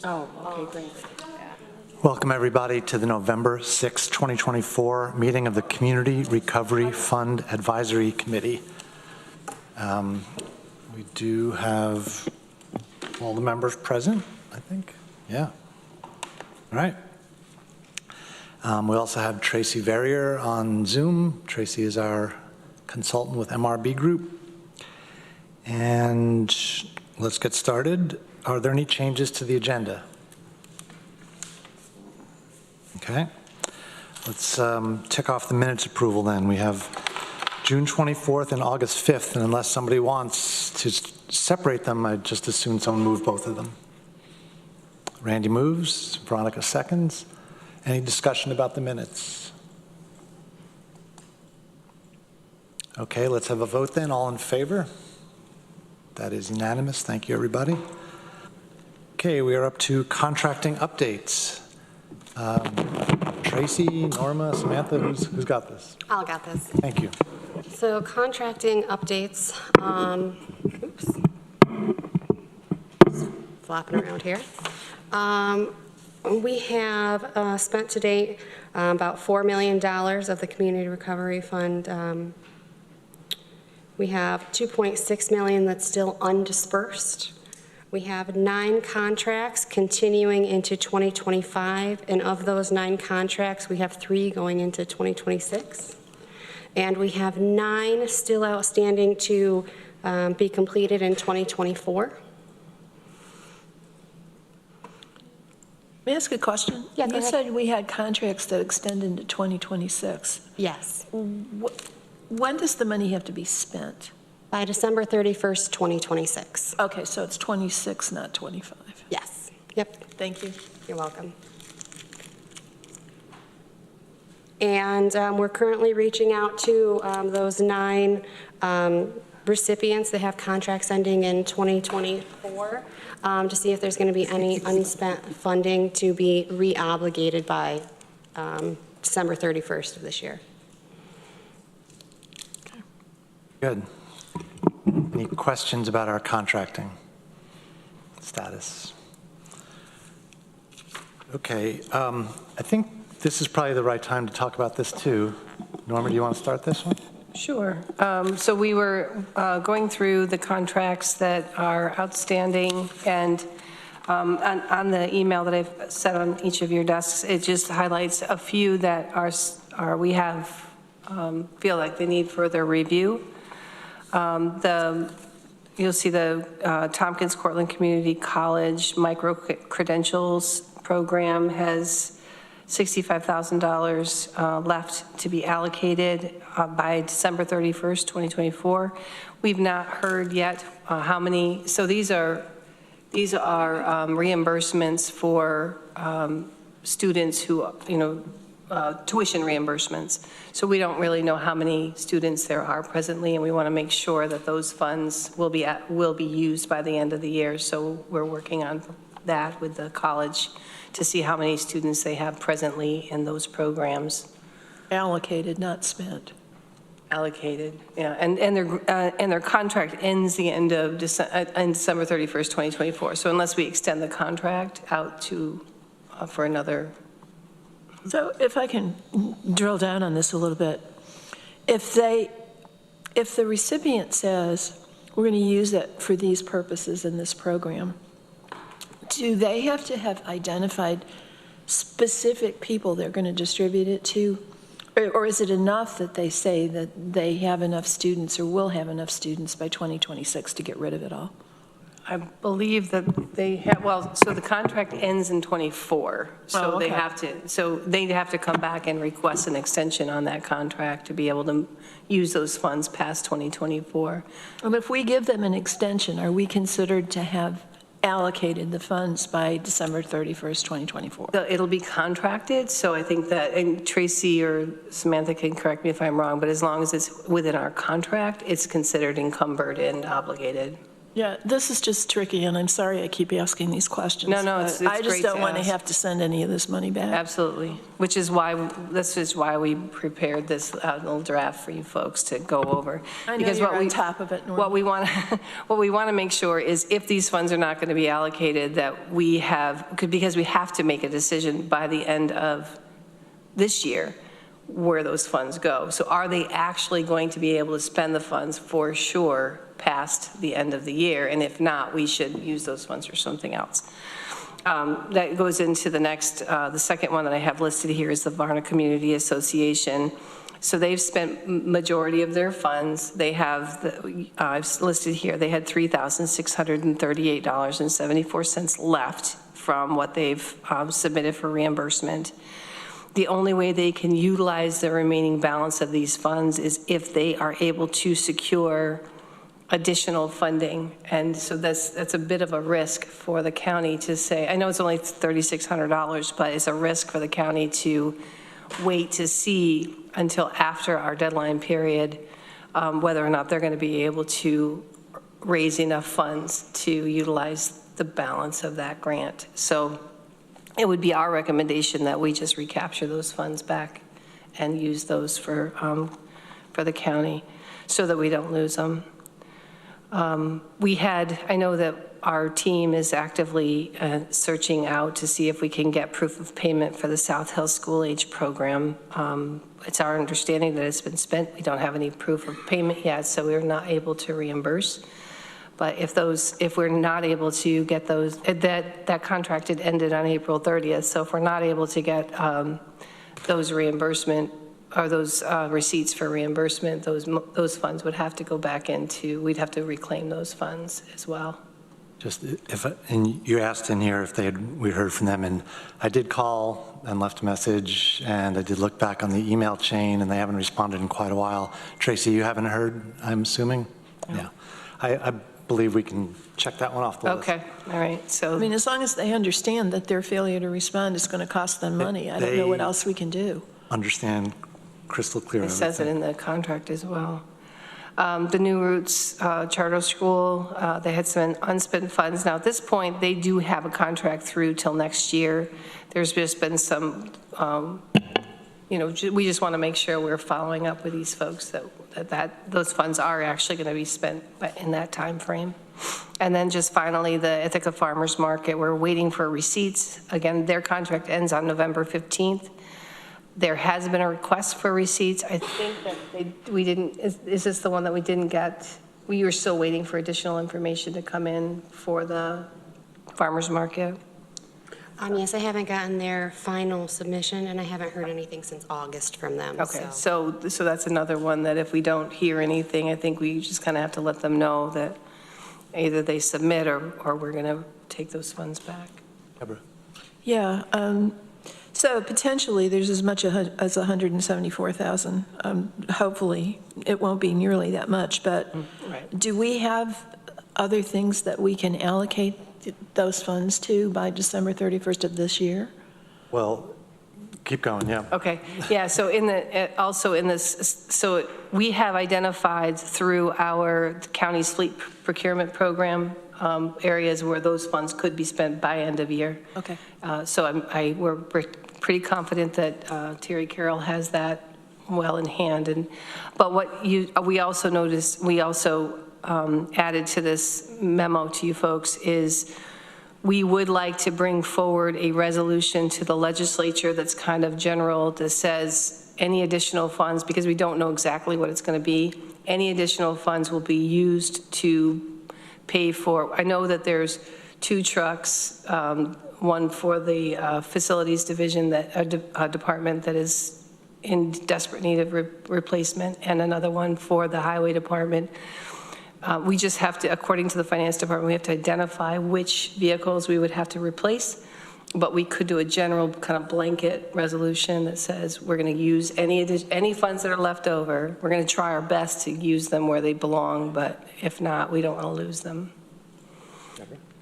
Oh, okay, great. Welcome, everybody, to the November 6, 2024 meeting of the Community Recovery Fund Advisory Committee. We do have all the members present, I think. Yeah. All right. We also have Tracy Verrier on Zoom. Tracy is our consultant with MRB Group. And let's get started. Are there any changes to the agenda? Okay. Let's tick off the minutes approval then. We have June 24th and August 5th, and unless somebody wants to separate them, I'd just as soon someone move both of them. Randy moves, Veronica seconds. Any discussion about the minutes? Okay, let's have a vote then. All in favor? That is unanimous. Thank you, everybody. Okay, we are up to contracting updates. Tracy, Norma, Samantha, who's got this? I'll got this. Thank you. So contracting updates, oops, flopping around here. We have spent to date about $4 million of the Community Recovery Fund. We have $2.6 million that's still undispersed. We have 9 contracts continuing into 2025, and of those 9 contracts, we have 3 going into 2026. And we have 9 still outstanding to be completed in 2024. May I ask a question? Yeah, go you ahead. said we had contracts that extend into 2026. Yes. When does the money have to be spent? By December 31st, 2026. Okay, so it's 26, not 25. Yes. Yep. Thank you. You're welcome. And we're currently reaching out to those 9 recipients that have contracts ending in 2024 to see if there's going to be any unspent funding to be re-obligated by December 31st of this year. Good. Any questions about our contracting status? Okay, I think this is probably the right time to talk about this too. Norma, do you want to start this one? Sure. So we were going through the contracts that are outstanding, and on the email that I've set on each of your desks, it just highlights a few that we have feel like they need further review. You'll see the Tompkins Cortland Community College micro-credentials program has $65,000 left to be allocated by December 31st, 2024. We've not heard yet how many, so these are reimbursements for students who, tuition reimbursements. So we don't really know how many students there are presently, and we want to make sure that those funds will be used by the end of the year. So we're working on that with the college to see how many students they have presently in those programs. Allocated, not spent. Allocated, yeah, and their contract ends the end of December 31st, 2024. So unless we extend the contract out to for another. So if I can drill down on this a little bit, if the recipient says, we're going to use it for these purposes in this program, do they have to have identified specific people they're going to distribute it to? Or is it enough that they say that they have enough students or will have enough students by 2026 to get rid of it all? I believe that they have, well, so the contract ends in 24. So okay. they'd have to come back and request an extension on that contract to be able to use those funds past 2024. And if we give them an extension, are we considered to have allocated the funds by December 31st, 2024? It'll be contracted, so I think that, and Tracy or Samantha can correct me if I'm wrong, but as long as it's within our contract, it's considered encumbered and obligated. Yeah, this is just tricky, and I'm sorry I keep asking these questions. No, but it's I just great don't to want to ask. have to send any of this money back. Absolutely, this is why we prepared this little draft for you folks to go over. I know Because you're what on we- top of it, Norma. What we want, what we want to make sure is if these funds are not going to be allocated, that we have, because we have to make a decision by the end of this year where those funds go. So are they actually going to be able to spend the funds for sure past the end of the year? And if not, we should use those funds for something else. That goes into the next, the second one that I have listed here is the Varna Community Association. So they've spent majority of their funds. They have, I've listed here, they had $3,638.74 left from what they've submitted for reimbursement. The only way they can utilize the remaining balance of these funds is if they are able to secure additional funding. And so that's a bit of a risk for the county to say, I know it's only $3,600, but it's a risk for the county to wait to see until after our deadline period whether or not they're going to be able to raise enough funds to utilize the balance of that grant. So it would be our recommendation that we just recapture those funds back and use those for the county so that we don't lose them. I know that our team is actively searching out to see if we can get proof of payment for the South Hill School Age Program. It's our understanding that it's been spent. We don't have any proof of payment yet, so we're not able to reimburse. But if we're not able to get those, that contract had ended on April 30th. So if we're not able to get those reimbursement or those receipts for reimbursement, those funds would have to go back into, we'd have to reclaim those funds as well. Just and you asked in here if we heard from them, and I did call and left a message, and I did look back on the email chain, and they haven't responded in quite a while. Tracy, you haven't heard, I'm assuming? Yeah. I believe we can check that one off the list. Okay, all right, so. I mean, as long as they understand that their failure to respond is going to cost them money, I don't know what else we can do. Understand crystal clear. It says it in the contract as well. The New Roots Charter School, they had some unspent funds. Now, at this point, they do have a contract through till next year. There's just been some, we just want to make sure we're following up with these folks that those funds are actually going to be spent in that time frame. And then just finally, the Ithaca Farmers Market, we're waiting for receipts. Again, their contract ends on November 15th. There has been a request for receipts. I think that we didn't, is this the one that we didn't get? We were still waiting for additional information to come in for the farmer's market? Yes, I haven't gotten their final submission, and I haven't heard anything since August from them. Okay, so that's another one that if we don't hear anything, I think we just kind of have to let them know that either they submit or we're going to take those funds back. Deborah. Yeah, so potentially there's as much as 174,000. Hopefully it won't be nearly that much, but Right. do we have other things that we can allocate those funds to by December 31st of this year? Well, keep going, yeah. Okay, yeah, so also in this, so we have identified through our county's fleet procurement program areas where those funds could be spent by end of year. Okay. So we're pretty confident that Terry Carroll has that well in hand. But we also noticed, we also added to this memo to you folks is we would like to bring forward a resolution to the legislature that's kind of general that says any additional funds, because we don't know exactly what it's going to be, any additional funds will be used to pay for, I know that there's 2 trucks, one for the facilities division, department that is in desperate need of replacement, and another one for the highway department. We just have to, according to the finance department, we have to identify which vehicles we would have to replace, but we could do a general kind of blanket resolution that says we're going to use any funds that are left over. We're going to try our best to use them where they belong, but if not, we don't want to lose them.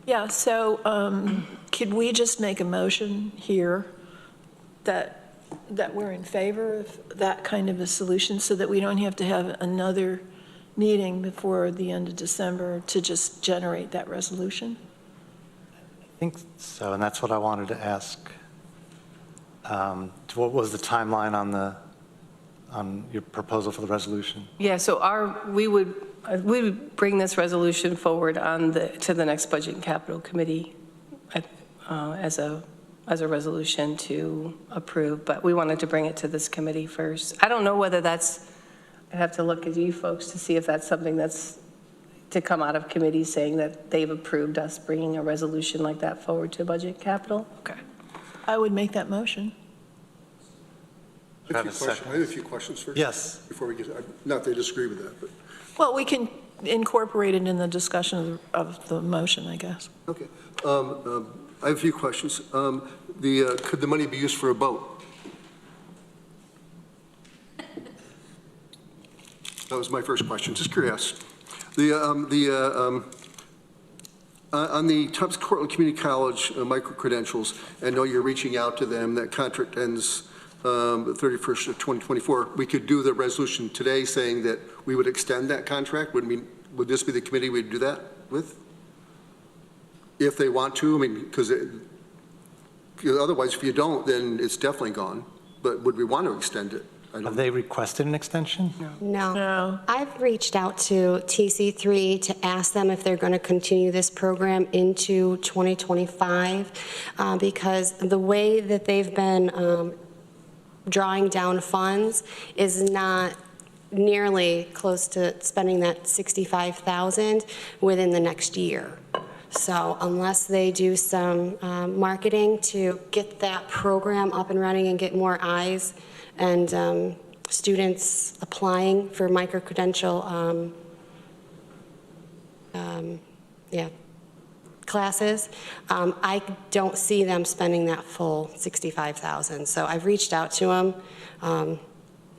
Yeah, so could we just make a motion here that we're in favor of that kind of a solution so that we don't have to have another meeting before the end of December to just generate that resolution? I think so, and that's what I wanted to ask. What was the timeline on your proposal for the resolution? Yeah, so we would bring this resolution forward to the next Budget and Capital Committee as a resolution to approve, but we wanted to bring it to this committee first. I don't know whether that's, I'd have to look at you folks to see if that's something that's to come out of committee saying that they've approved us bringing a resolution like that forward to Budget and Capital. Okay. I would make that motion. Do I have a second? I have a few questions first. Yes. Before we get, not that I disagree with that, but, Well, we can incorporate it in the discussion of the motion, I guess. okay. I have a few questions. Could the money be used for a boat? That was my first question, just curious. On the Tubbs Cortland Community College micro-credentials, I know you're reaching out to them, that contract ends the 31st of 2024. We could do the resolution today saying that we would extend that contract. Would this be the committee we'd do that with? If they want to, I mean, because otherwise, if you don't, then it's definitely gone. But would we want to extend it? Have they requested an extension? No. No. I've reached out to TC3 to ask them if they're going to continue this program into 2025, because the way that they've been drawing down funds is not nearly close to spending that $65,000 within the next year. So unless they do some marketing to get that program up and running and get more eyes and students applying for micro-credential classes, I don't see them spending that full $65,000. So I've reached out to them.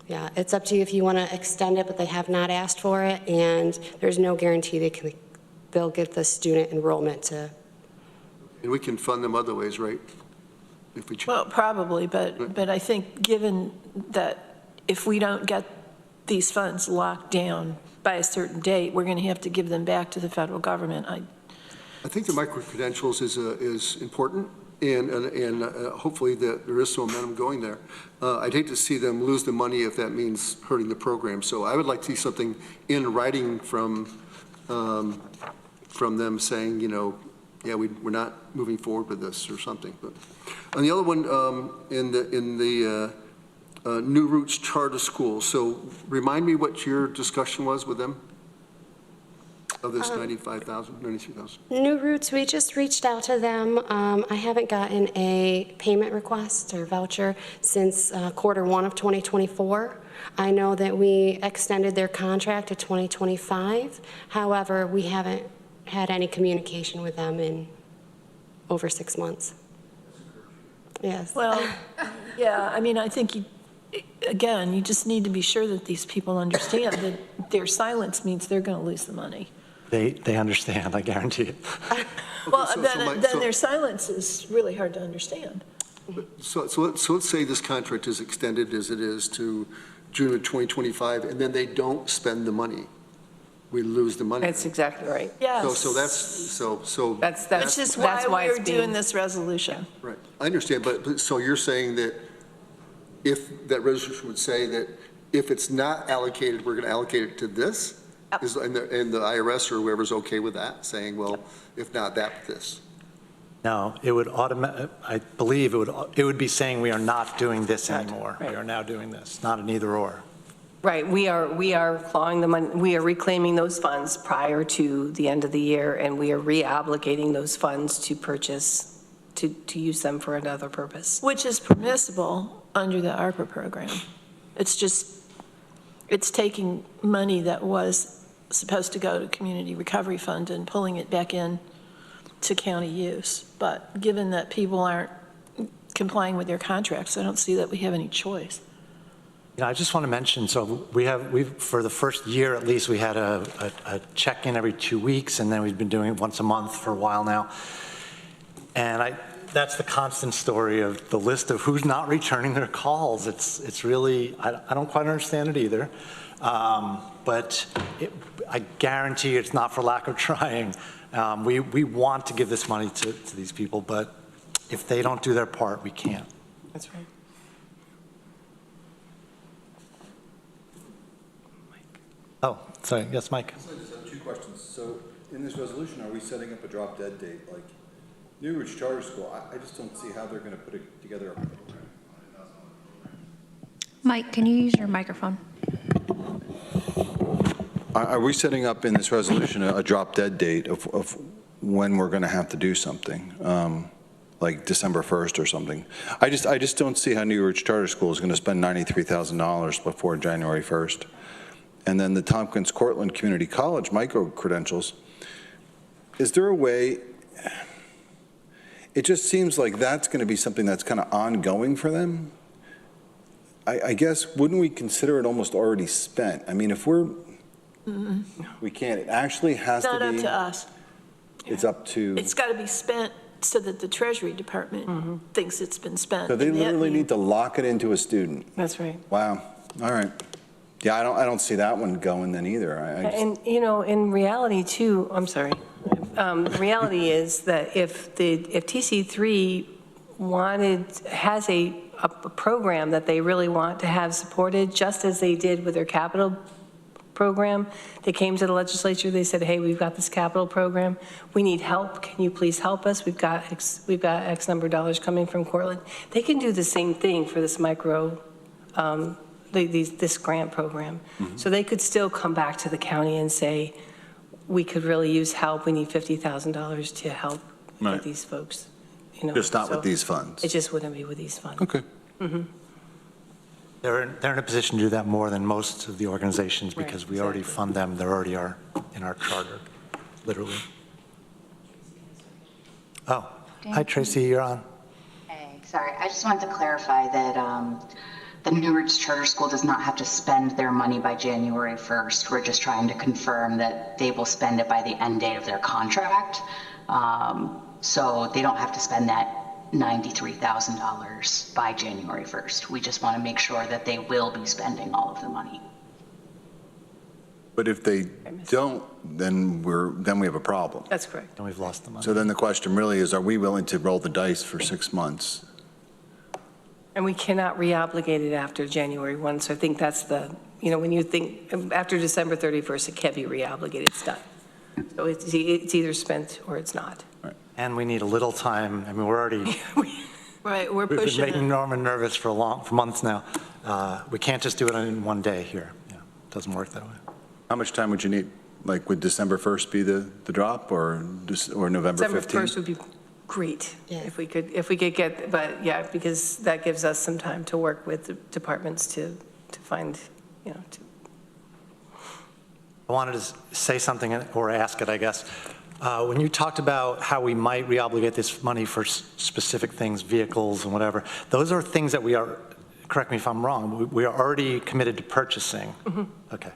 Yeah, it's up to you if you want to extend it, but they have not asked for it, and there's no guarantee they'll get the student enrollment to. And we can fund them other ways, right? If we choose. Well, probably, but I think given that if we don't get these funds locked down by a certain date, we're going to have to give them back to the federal government. I think the micro-credentials is important, and hopefully that there is some momentum going there. I'd hate to see them lose the money if that means hurting the program. So I would like to see something in writing from them saying, you know, yeah, we're not moving forward with this or something. But on the other one, in the New Roots Charter School, so remind me what your discussion was with them of this 95,000, 93,000. New Roots, we just reached out to them. I haven't gotten a payment request or voucher since Q1 of 2024. I know that we extended their contract to 2025. However, we haven't had any communication with them in over 6 months. Yes. Well, yeah, I mean, I think, again, you just need to be sure that these people understand that their silence means they're going to lose the money. They understand, I guarantee it. Well, so then their silence is really hard to understand. So let's say this contract is extended as it is to June of 2025, and then they don't spend the money. We lose the money. That's exactly right. Yes. So that's That's Which is that's why it's we're being- doing this resolution. right. I understand, but so you're saying that if that resolution would say that if it's not allocated, we're going to allocate it to this? Yep. And the IRS or whoever's okay with that, saying, well, if not that, this? No, it would I believe it would be saying we are not doing this anymore. We right. are now doing this, not an either or. Right, we are clawing the money, we are reclaiming those funds prior to the end of the year, and we are re-obligating those funds to purchase, to use them for another purpose. Which is permissible under the ARPA program. It's just, it's taking money that was supposed to go to Community Recovery Fund and pulling it back in to county use. But given that people aren't complying with their contracts, I don't see that we have any choice. You know, I just want to mention, so we've for the first year at least, we had a check-in every 2 weeks, and then we've been doing it once a month for a while now. And that's the constant story of the list of who's not returning their calls. It's really, I don't quite understand it either. But I guarantee you it's not for lack of trying. We want to give this money to these people, but if they don't do their part, we can't. That's right. Oh, sorry, yes, Mike? I just have two questions. So in this resolution, are we setting up a drop dead date? Like New Ridge Charter School, I just don't see how they're going to put together a program. Mike, can you use your microphone? Are we setting up in this resolution a drop dead date of when we're going to have to do something? Like December 1st or something? I just don't see how New Ridge Charter School is going to spend $93,000 before January 1st. And then the Tompkins Cortland Community College micro-credentials, is there a way, it just seems like that's going to be something that's kind of ongoing for them. I guess, wouldn't we consider it almost already spent? I mean, if we're, we can't, it actually has It's to not be. up to us. It's up to, It's got to be spent so that the Treasury Department thinks it's been spent. so they And literally need to lock it into a student. That's right. Wow, all right. Yeah, I don't see that one going then either. I just, And, you know, in reality too, I'm sorry, reality is that if TC3 has a program that they really want to have supported, just as they did with their capital program, they came to the legislature, they said, hey, we've got this capital program, we need help, can you please help us? We've got X number of dollars coming from Cortland. They can do the same thing for this this grant program. So they could still come back to the county and say, we could really use help, we need $50,000 to help Right. get these folks, you know. just not so with these funds. It just wouldn't be with these funds. Okay. They're in a position to do that more than most of the organizations Right, because we already exactly. fund them. They already are in our charter, literally. Oh, hi Tracy, you're on. Hey, sorry, I just wanted to clarify that the New Ridge Charter School does not have to spend their money by January 1st. We're just trying to confirm that they will spend it by the end date of their contract. So they don't have to spend that $93,000 by January 1st. We just want to make sure that they will be spending all of the money. But if they don't, then we have a problem. That's correct. And we've lost the money. So then the question really is, are we willing to roll the dice for 6 months? And we cannot reobligate it after January 1, so I think that's the, you know, when you think, after December 31st, it can't be reobligated, it's done. So it's either spent or it's not. And we need a little time. I mean, we're already, Right, we're we've been pushing making it. Norman nervous for months now. We can't just do it in one day here. Yeah, it doesn't work that way. How much time would you need? Like, would December 1st be the drop or November 15th? December 1st would be great Yeah. if we could get, but yeah, because that gives us some time to work with the departments to find, you know, I wanted to say something or ask it, I guess. When you talked about how we might reobligate this money for specific things, vehicles and whatever, those are things that we are, correct me if I'm wrong, we are already committed to purchasing. Okay.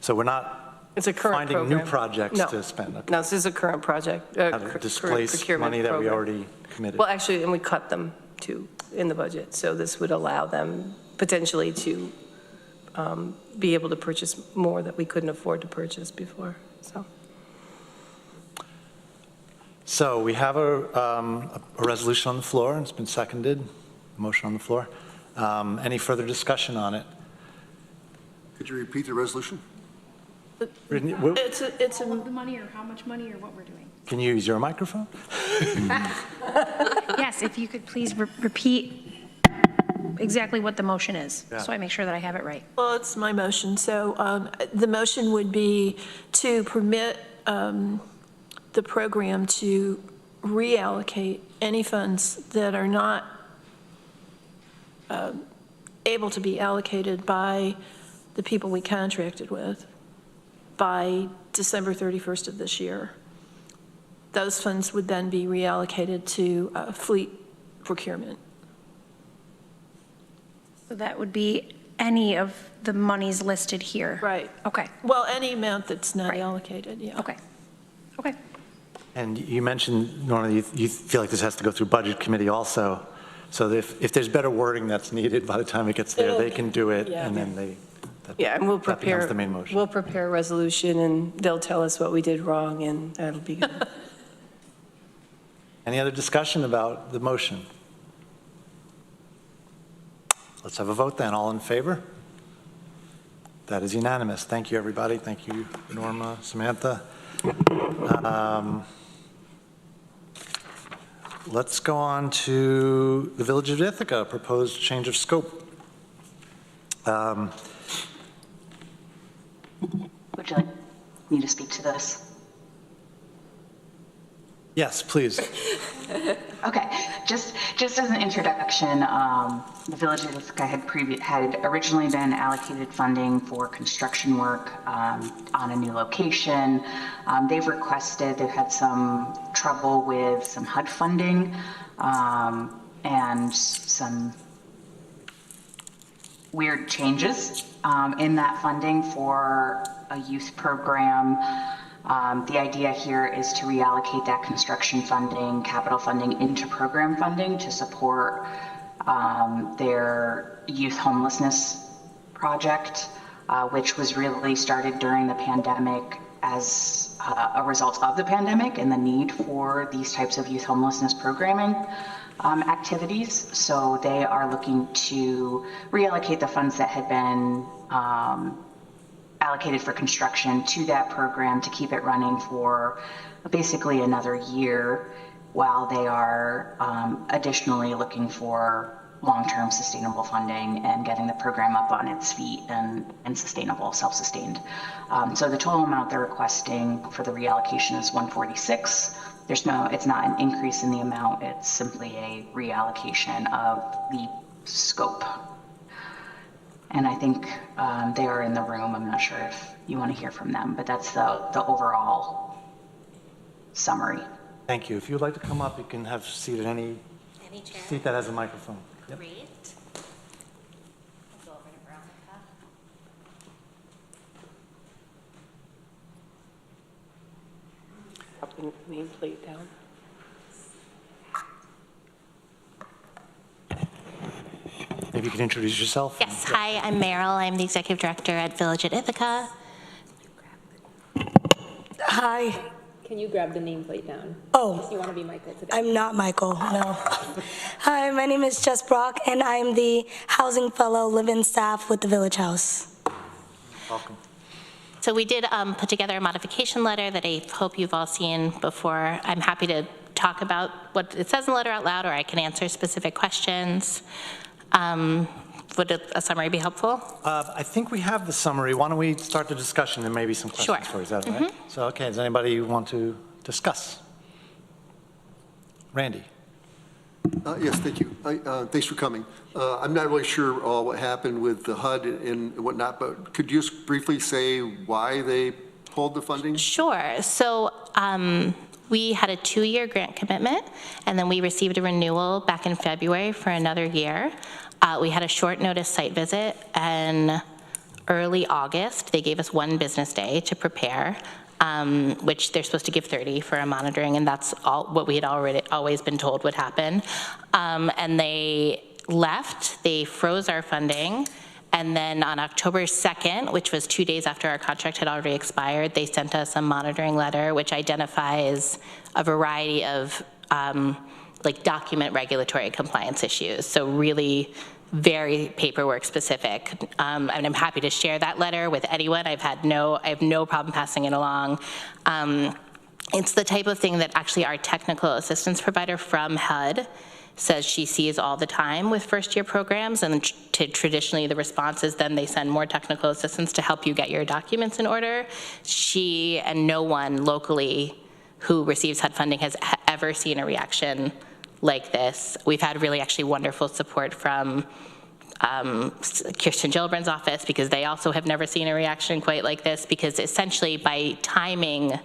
So we're not it's a current finding program. new projects No. to spend. Okay. No, this is a current project, How to current displace procurement money that we program. already committed. Well, actually, and we cut them too in the budget, so this would allow them potentially to be able to purchase more that we couldn't afford to purchase before, so. So we have a resolution on the floor, and it's been seconded, a motion on the floor. Any further discussion on it? Could you repeat the resolution? It's All of the money or how much money or what we're doing? Can you use your microphone? Yes, if you could please repeat exactly what the motion is, Yeah. so I make sure that I have it right. Well, it's my motion. So the motion would be to permit the program to reallocate any funds that are not able to be allocated by the people we contracted with by December 31st of this year. Those funds would then be reallocated to fleet procurement. So that would be any of the monies listed here? Right. Okay, Well, any amount that's not Right. allocated, yeah. okay, okay. And you mentioned, normally, you feel like this has to go through Budget Committee also. So if there's better wording that's needed by the time it gets there, they can do it, Yeah. and then Yeah, and we'll that becomes the main motion. we'll prepare a resolution, and they'll tell us what we did wrong, and that'll be good. Any other discussion about the motion? Let's have a vote then. All in favor? That is unanimous. Thank you, everybody. Thank you, Norma, Samantha. Let's go on to the Village of Ithaca, proposed change of scope. Would you like me to speak to this? Yes, please. Okay, just as an introduction, the Village of Ithaca had originally been allocated funding for construction work on a new location. They've had some trouble with some HUD funding and some weird changes in that funding for a youth program. The idea here is to reallocate that construction funding, capital funding into program funding to support their youth homelessness project, which was really started during the pandemic as a result of the pandemic and the need for these types of youth homelessness programming activities. So they are looking to reallocate the funds that had been allocated for construction to that program to keep it running for basically another year while they are additionally looking for long-term sustainable funding and getting the program up on its feet and sustainable, self-sustained. So the total amount they're requesting for the reallocation is 146. It's not an increase in the amount, it's simply a reallocation of the scope. And I think they are in the room. I'm not sure if you want to hear from them, but that's the overall summary. Thank you. If you'd like to come up, you can have a seat at any chair. seat that has a microphone. Yep. Great. I'll go over to Veronica. Up the nameplate down. Maybe you can introduce yourself. Yes, hi, I'm Meryl. I'm the Executive Director at Village at Ithaca. Hi. Can you grab the nameplate down? Oh, You want to be Michael today? I'm not Michael, no. Hi, my name is Jess Brock, and I'm the Housing Fellow Live-In Staff with the Village House. Welcome. So we did put together a modification letter that I hope you've all seen before. I'm happy to talk about what it says in the letter out loud, or I can answer specific questions. Would a summary be helpful? I think we have the summary. Why don't we start the discussion and maybe some questions Sure. for you? Is that all right? So, okay, does anybody want to discuss? Randy? Yes, thank you. Thanks for coming. I'm not really sure what happened with the HUD and whatnot, but could you just briefly say why they pulled the funding? Sure. So we had a 2-year grant commitment, and then we received a renewal back in February for another year. We had a short notice site visit, and early August, they gave us 1 business day to prepare, which they're supposed to give 30 for a monitoring, and that's all what we had always been told would happen. And they left, they froze our funding, and then on October 2nd, which was 2 days after our contract had already expired, they sent us a monitoring letter which identifies a variety of like document regulatory compliance issues. So really very paperwork specific. And I'm happy to share that letter with anyone. I have no problem passing it along. It's the type of thing that actually our technical assistance provider from HUD says she sees all the time with first-year programs, and traditionally the response is then they send more technical assistance to help you get your documents in order. She and no one locally who receives HUD funding has ever seen a reaction like this. We've had really actually wonderful support from Kirsten Gillibrand's office, because they also have never seen a reaction quite like this, because essentially by timing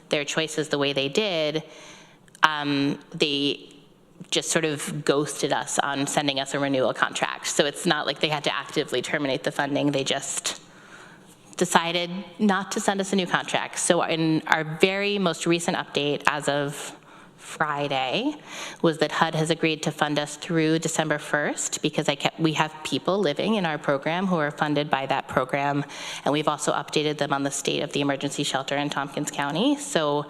their choices the way they did, they just sort of ghosted us on sending us a renewal contract. So it's not like they had to actively terminate the funding. They just decided not to send us a new contract. So in our very most recent update as of Friday was that HUD has agreed to fund us through December 1st because we have people living in our program who are funded by that program, and we've also updated them on the state of the emergency shelter in Tompkins County. So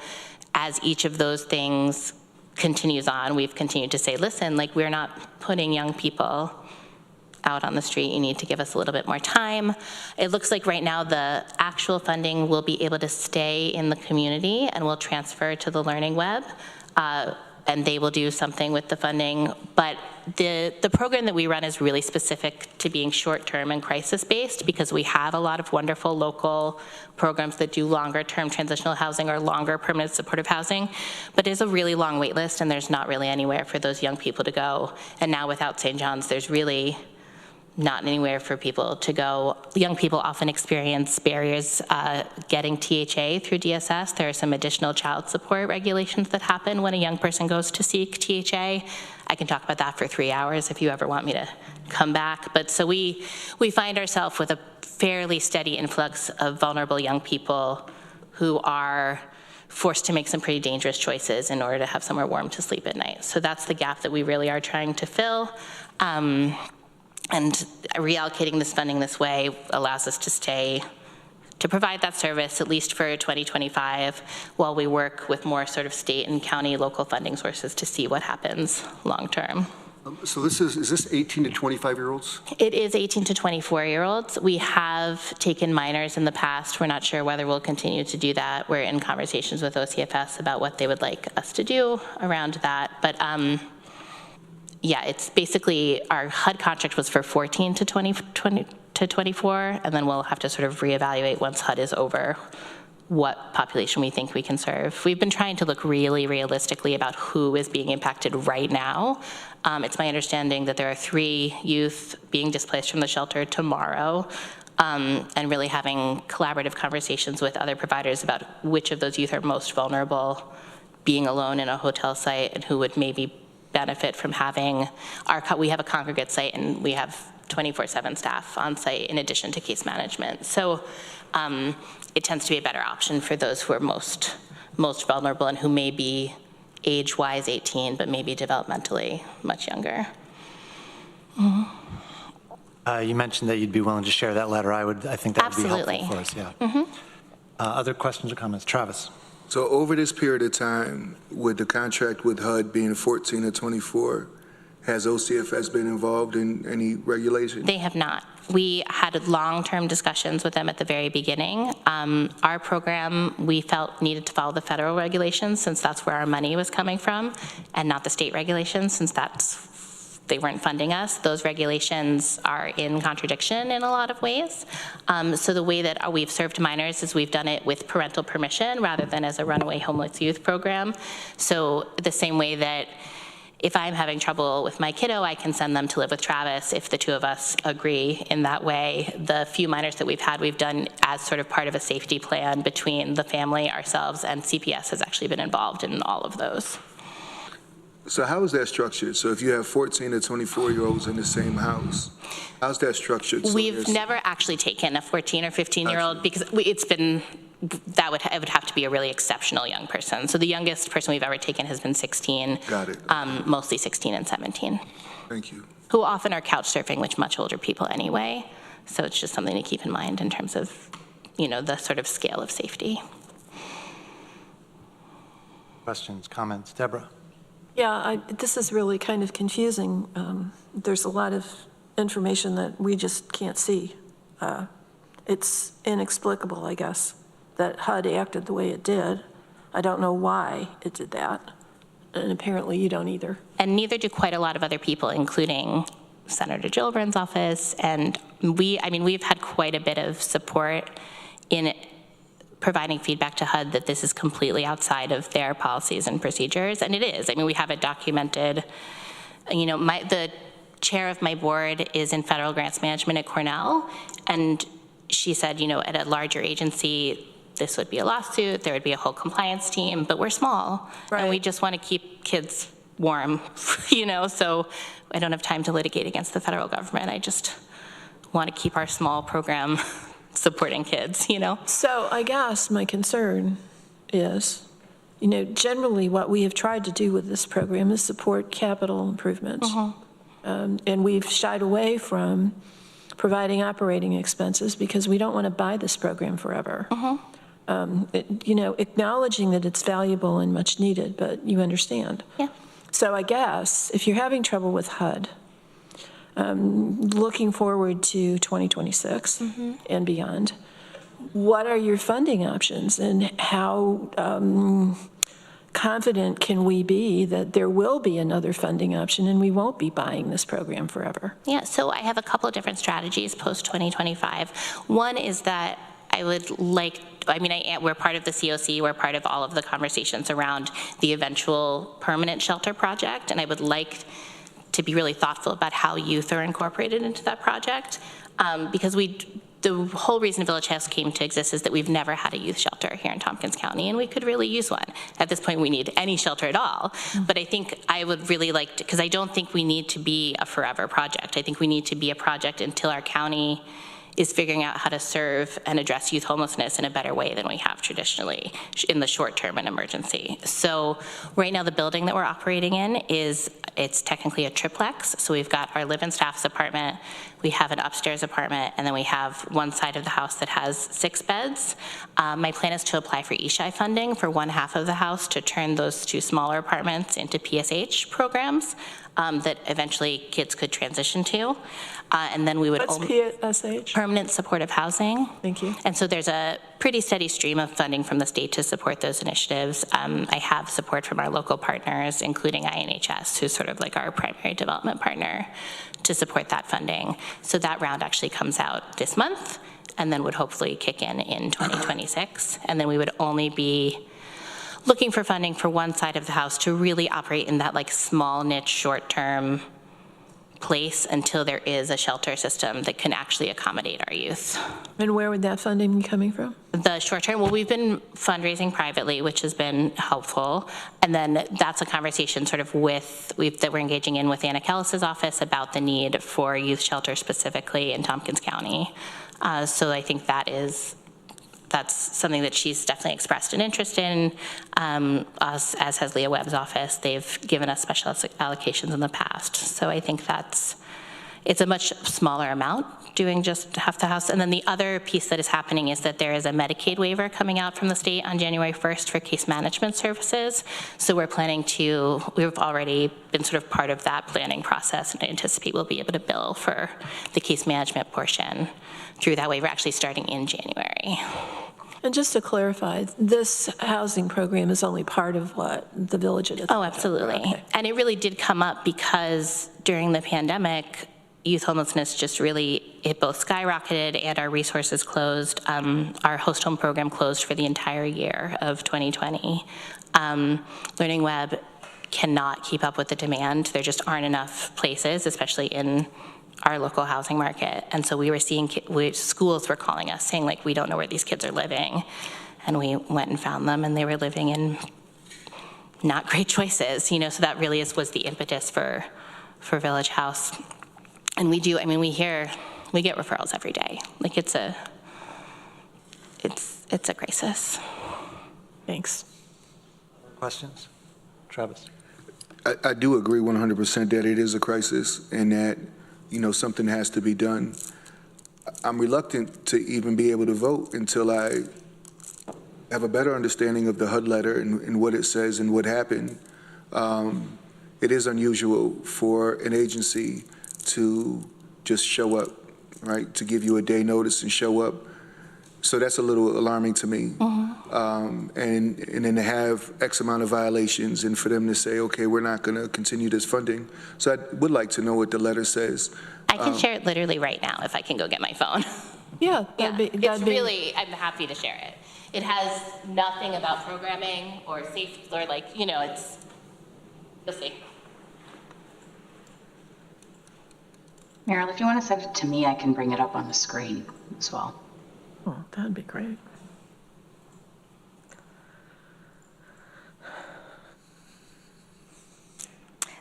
as each of those things continues on, we've continued to say, listen, like, we're not putting young people out on the street. You need to give us a little bit more time. It looks like right now the actual funding will be able to stay in the community and will transfer to the Learning Web, and they will do something with the funding. But the program that we run is really specific to being short-term and crisis-based because we have a lot of wonderful local programs that do longer-term transitional housing or longer permanent supportive housing, but there's a really long wait list and there's not really anywhere for those young people to go. And now without St. John's, there's really not anywhere for people to go. Young people often experience barriers getting THA through DSS. There are some additional child support regulations that happen when a young person goes to seek THA. I can talk about that for 3 hours if you ever want me to come back. But so we find ourselves with a fairly steady influx of vulnerable young people who are forced to make some pretty dangerous choices in order to have somewhere warm to sleep at night. So that's the gap that we really are trying to fill. And reallocating this funding this way allows us to provide that service at least for 2025 while we work with more sort of state and county local funding sources to see what happens long term. So is this 18 to 25-year-olds? It is 18 to 24-year-olds. We have taken minors in the past. We're not sure whether we'll continue to do that. We're in conversations with OCFS about what they would like us to do around that. But yeah, it's basically our HUD contract was for 14 to 24, and then we'll have to sort of reevaluate once HUD is over what population we think we can serve. We've been trying to look really realistically about who is being impacted right now. It's my understanding that there are 3 youth being displaced from the shelter tomorrow, and really having collaborative conversations with other providers about which of those youth are most vulnerable being alone in a hotel site and who would maybe benefit from having we have a congregate site and we have 24/7 staff on site in addition to case management. So it tends to be a better option for those who are most vulnerable and who may be age-wise 18, but maybe developmentally much younger. Mm-hmm. You mentioned that you'd be willing to share that letter. I think that would be helpful for us, yeah. Mm-hmm. Other questions or comments? Travis? So over this period of time, with the contract with HUD being 14 to 24, has OCFS been involved in any regulation? They have not. We had long-term discussions with them at the very beginning. Our program, we felt, needed to follow the federal regulations since that's where our money was coming from, and not the state regulations since they weren't funding us. Those regulations are in contradiction in a lot of ways. So the way that we've served minors is we've done it with parental permission rather than as a runaway homeless youth program. So the same way that if I'm having trouble with my kiddo, I can send them to live with Travis if the two of us agree in that way. The few minors that we've had, we've done as sort of part of a safety plan between the family, ourselves, and CPS has actually been involved in all of those. So how is that structured? So if you have 14 to 24-year-olds in the same house, how's that structured? So we've never actually taken a 14 or 15-year-old because it would have to be a really exceptional young person. So the youngest person we've ever taken has been 16. Got it. Mostly 16 and 17. Thank you. Who often are couch surfing, which much older people anyway. So it's just something to keep in mind in terms of, the sort of scale of safety. Questions, comments? Deborah? Yeah, this is really kind of confusing. There's a lot of information that we just can't see. It's inexplicable, I guess, that HUD acted the way it did. I don't know why it did that, and apparently you don't either. And neither do quite a lot of other people, including Senator Gillibrand's office, and we've had quite a bit of support in providing feedback to HUD that this is completely outside of their policies and procedures, and it is. We have it documented. The chair of my board is in federal grants management at Cornell, and she said, at a larger agency, this would be a lawsuit, there would be a whole compliance team, but we're small, right, and we just want to keep kids warm, so I don't have time to litigate against the federal government. I just want to keep our small program supporting kids, So I guess my concern is, generally what we have tried to do with this program is support capital improvements. And we've shied away from providing operating expenses because we don't want to buy this program forever. Acknowledging that it's valuable and much needed, but you understand. Yeah. So I guess if you're having trouble with HUD, looking forward to 2026 and beyond, what are your funding options and how confident can we be that there will be another funding option and we won't be buying this program forever? Yeah, so I have a couple of different strategies post-2025. One is that I would like, we're part of the COC, we're part of all of the conversations around the eventual permanent shelter project, and I would like to be really thoughtful about how youth are incorporated into that project, because the whole reason Village House came to exist is that we've never had a youth shelter here in Tompkins County, and we could really use one. At this point, we need any shelter at all. But I think I would really like to, because I don't think we need to be a forever project. I think we need to be a project until our county is figuring out how to serve and address youth homelessness in a better way than we have traditionally in the short term and emergency. So right now the building that we're operating in it's technically a triplex. So we've got our live-in staff's apartment, we have an upstairs apartment, and then we have one side of the house that has 6 beds. My plan is to apply for ESHI funding for one half of the house to turn those 2 smaller apartments into PSH programs that eventually kids could transition to. And then we would— What's PSH? Permanent supportive housing. Thank you. And so there's a pretty steady stream of funding from the state to support those initiatives. I have support from our local partners, including INHS, who's sort of like our primary development partner, to support that funding. So that round actually comes out this month and then would hopefully kick in 2026. And then we would only be looking for funding for one side of the house to really operate in that like small niche short-term place until there is a shelter system that can actually accommodate our youth. And where would that funding be coming from? The short term, well, we've been fundraising privately, which has been helpful. And then that's a conversation sort of that we're engaging in with Anna Kellis's office about the need for youth shelter specifically in Tompkins County. So I think that's something that she's definitely expressed an interest in, as has Leah Webb's office. They've given us special allocations in the past. So I think it's a much smaller amount doing just half the house. And then the other piece that is happening is that there is a Medicaid waiver coming out from the state on January 1st for case management services. So we've already been sort of part of that planning process, and I anticipate we'll be able to bill for the case management portion through that waiver actually starting in January. And just to clarify, this housing program is only part of what the village is. Oh, absolutely. Okay. And it really did come up because during the pandemic, youth homelessness it both skyrocketed and our resources closed. Our host home program closed for the entire year of 2020. Learning Web cannot keep up with the demand. There just aren't enough places, especially in our local housing market. And so we were seeing schools were calling us saying, like, we don't know where these kids are living. And we went and found them, and they were living in not great choices, so that really was the impetus for Village House. And we get referrals every day. Like, it's a crisis. Thanks. Questions? Travis? I do agree 100% that it is a crisis and that something has to be done. I'm reluctant to even be able to vote until I have a better understanding of the HUD letter and what it says and what happened. It is unusual for an agency to just show up, right? To give you a day notice and show up. So that's a little alarming to me. And then to have X amount of violations and for them to say, okay, we're not going to continue this funding. So I would like to know what the letter says. I can share it literally right now if I can go get my phone. Yeah, I'm happy to share it. It has nothing about programming or safety or you'll see. Meryl, if you want to send it to me, I can bring it up on the screen as well. Oh, that'd be great.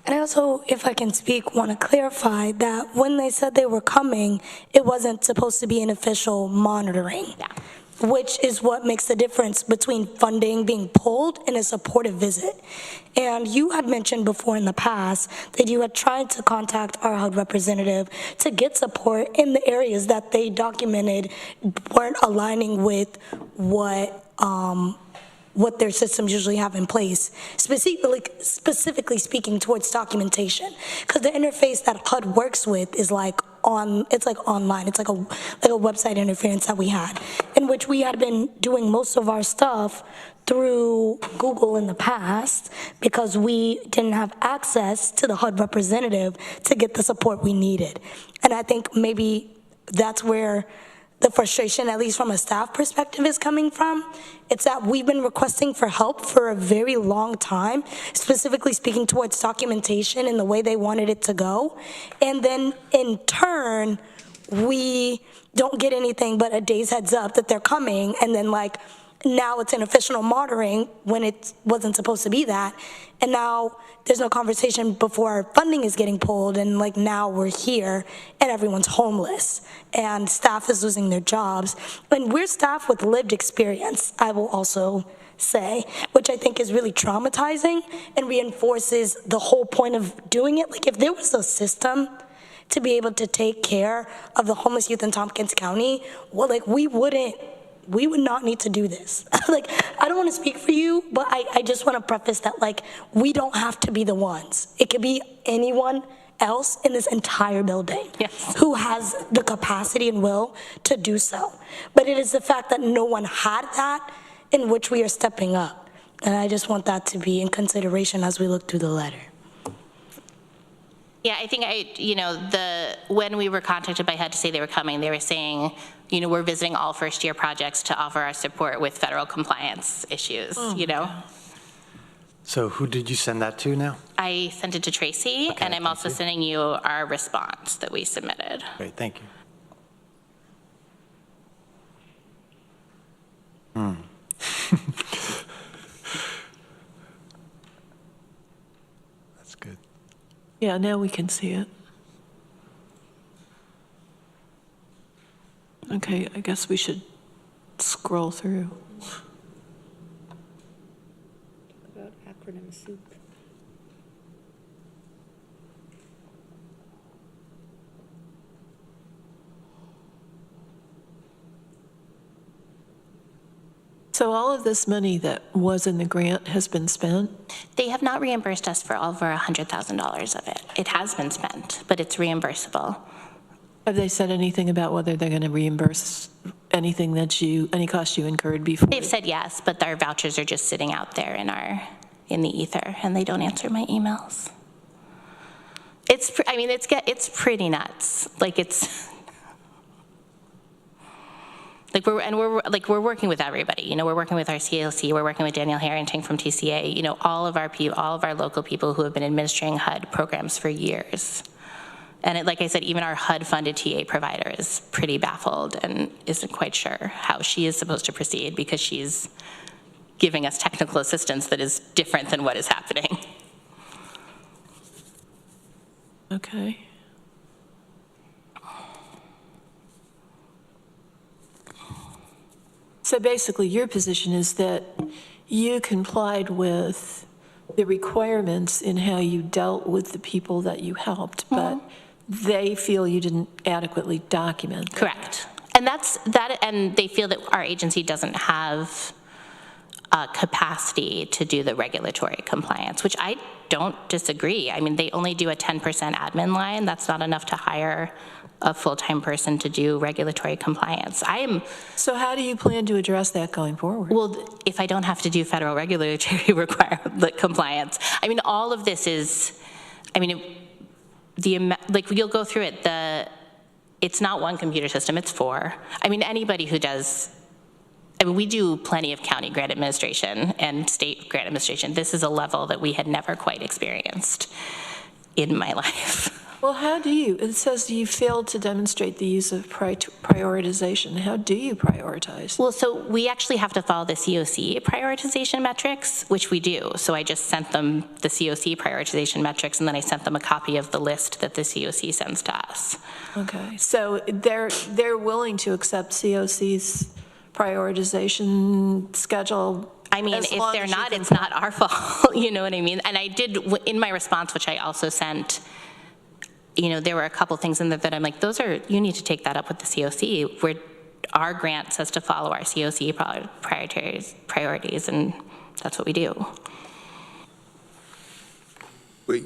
And I also, if I can speak, want to clarify that when they said they were coming, it wasn't supposed to be an official monitoring. Yeah. Which is what makes the difference between funding being pulled and a supportive visit. And you had mentioned before in the past that you had tried to contact our HUD representative to get support in the areas that they documented weren't aligning with what their systems usually have in place, specifically speaking towards documentation. Because the interface that HUD works with is online. It's like a website interference that we had, in which we had been doing most of our stuff through Google in the past because we didn't have access to the HUD representative to get the support we needed. And I think maybe that's where the frustration, at least from a staff perspective, is coming from. It's that we've been requesting for help for a very long time, specifically speaking towards documentation and the way they wanted it to go. And then in turn, we don't get anything but a day's heads up that they're coming, and then now it's an official monitoring when it wasn't supposed to be that. And now there's no conversation before our funding is getting pulled, and now we're here and everyone's homeless and staff is losing their jobs. And we're staff with lived experience, I will also say, which I think is really traumatizing and reinforces the whole point of doing it. If there was a system to be able to take care of the homeless youth in Tompkins County, we would not need to do this. I don't want to speak for you, but I just want to preface that, we don't have to be the ones. It could be anyone else in this entire building who has the capacity and will to do so. But it is the fact that no one had that in which we are stepping up. And I just want that to be in consideration as we look through the letter. Yeah, I think when we were contacted by HUD to say they were coming, they were saying, we're visiting all first-year projects to offer our support with federal compliance issues, So who did you send that to now? I sent it to Tracy, and I'm also sending you our response that we submitted. Great, thank you. That's good. Yeah, now we can see it. Okay, I guess we should scroll through. About acronym soup. So all of this money that was in the grant has been spent? They have not reimbursed us for over $100,000 of it. It has been spent, but it's reimbursable. Have they said anything about whether they're going to reimburse anything any cost you incurred before? They've said yes, but our vouchers are just sitting out there in the ether, and they don't answer my emails. It's pretty nuts. We're working with everybody. We're working with our CLC. We're working with Danielle Harrington from TCA. All of our local people who have been administering HUD programs for years. And like I said, even our HUD-funded TA provider is pretty baffled and isn't quite sure how she is supposed to proceed because she's giving us technical assistance that is different than what is happening. Okay. So basically, your position is that you complied with the requirements in how you dealt with the people that you helped, but they feel you didn't adequately document that. Correct. And they feel that our agency doesn't have capacity to do the regulatory compliance, which I don't disagree. They only do a 10% admin line. That's not enough to hire a full-time person to do regulatory compliance. So how do you plan to address that going forward? Well, if I don't have to do federal regulatory compliance, all of this is, you'll go through it, it's not one computer system, it's 4. Anybody who does, we do plenty of county grant administration and state grant administration. This is a level that we had never quite experienced in my life. Well, how do you, it says you failed to demonstrate the use of prioritization. How do you prioritize? Well, so we actually have to follow the COC prioritization metrics, which we do. So I just sent them the COC prioritization metrics, and then I sent them a copy of the list that the COC sends to us. Okay, so they're willing to accept COC's prioritization schedule. I mean, if they're not, it's not our fault, you know what I mean? And I did, in my response, which I also sent, there were a couple things in there that I'm like, you need to take that up with the COC, where our grant says to follow our COC priorities, and that's what we do. Wait,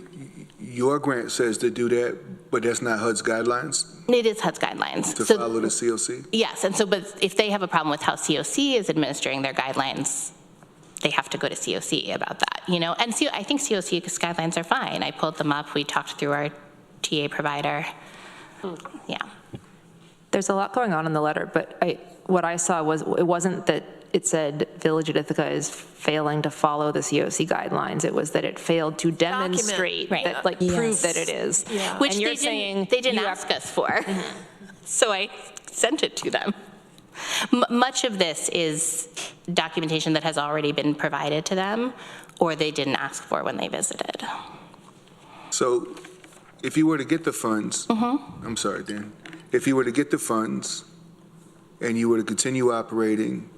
your grant says to do that, but that's not HUD's guidelines? It is HUD's guidelines. To follow the COC? Yes, and so, but if they have a problem with how COC is administering their guidelines, they have to go to COC about that, And I think COC's guidelines are fine. I pulled them up. We talked through our TA provider. Yeah. There's a lot going on in the letter, but what I saw was, it wasn't that it said Village at Ithaca is failing to follow the COC guidelines. It was that it failed to demonstrate, that, prove that it is. Yeah. Which and you're saying they didn't ask us for. So I sent it to them. Much of this is documentation that has already been provided to them, or they didn't ask for when they visited. So if you were to get the funds, I'm sorry, Dan, if you were to get the funds and you were to continue operating,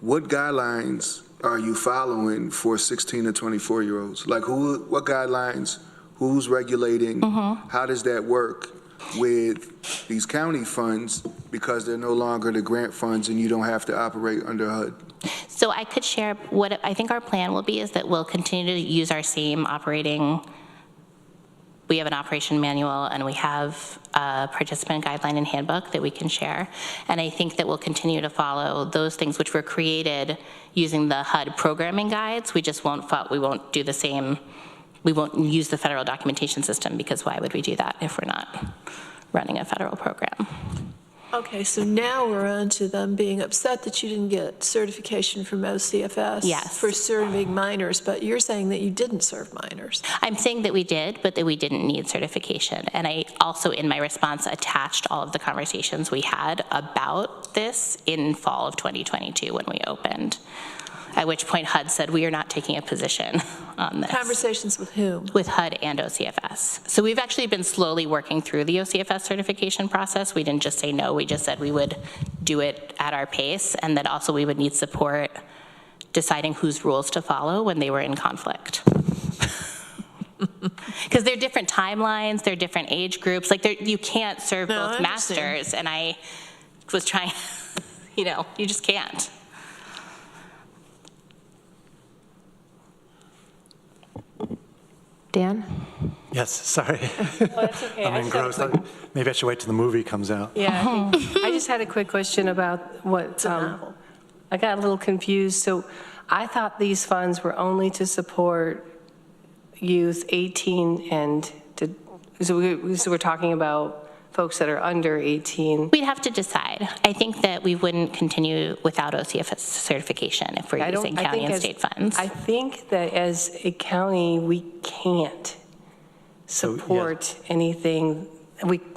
what guidelines are you following for 16 to 24-year-olds? Like what guidelines, who's regulating, how does that work with these county funds, because they're no longer the grant funds and you don't have to operate under HUD? So I could share what I think our plan will be is that we'll continue to use our same operating. We have an operation manual and we have a participant guideline and handbook that we can share. And I think that we'll continue to follow those things which were created using the HUD programming guides. We just won't do the same. We won't use the federal documentation system, because why would we do that if we're not running a federal program? Okay, so now we're on to them being upset that you didn't get certification from OCFS for serving minors, but you're saying that you didn't serve minors. I'm saying that we did, but that we didn't need certification. And I also, in my response, attached all of the conversations we had about this in fall of 2022 when we opened. At which point HUD said, we are not taking a position on this. Conversations with whom? With HUD and OCFS. So we've actually been slowly working through the OCFS certification process. We didn't just say no, we just said we would do it at our pace, and that also we would need support deciding whose rules to follow when they were in conflict. Because they're different timelines, they're different age groups. You can't serve both masters, and I was trying, you just can't. Dan? Yes, sorry. That's okay. I'm engrossed. Maybe I should wait till the movie comes out. Yeah, I just had a quick question about what, I got a little confused. So I thought these funds were only to support youth 18 and so we're talking about folks that are under 18. We'd have to decide. I think that we wouldn't continue without OCFS certification if we're using county and state funds. I think that as a county, we can't support anything.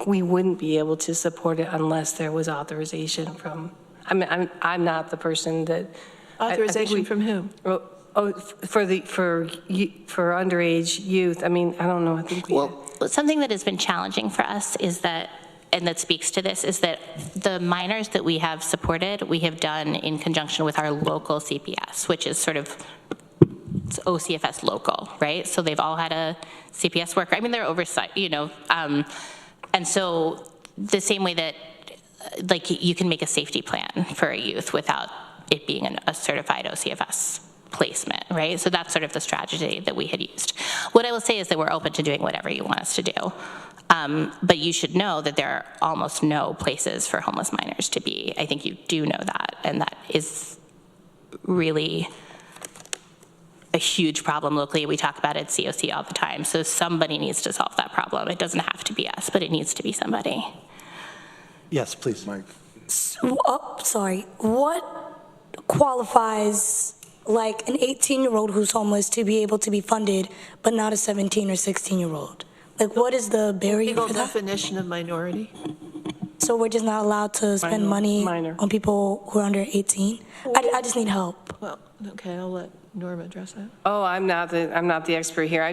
We wouldn't be able to support it unless there was authorization from, I'm not the person that. Authorization from whom? For underage youth. I don't know. I think something that has been challenging for us is that, and that speaks to this, is that the minors that we have supported, we have done in conjunction with our local CPS, which is sort of OCFS local, right? So they've all had a CPS worker. They're oversight, and so the same way that, you can make a safety plan for a youth without it being a certified OCFS placement, right? So that's sort of the strategy that we had used. What I will say is that we're open to doing whatever you want us to do. But you should know that there are almost no places for homeless minors to be. I think you do know that, and that is really a huge problem locally. We talk about it at COC all the time. So somebody needs to solve that problem. It doesn't have to be us, but it needs to be somebody. Yes, please. Mike. What qualifies an 18-year-old who's homeless to be able to be funded, but not a 17 or 16-year-old? Like, what is the barrier Legal for that? definition of minority. So we're just not allowed to spend money on people who are under 18? I just need help. Well, okay, I'll let Norma address that. Oh, I'm not the expert here. I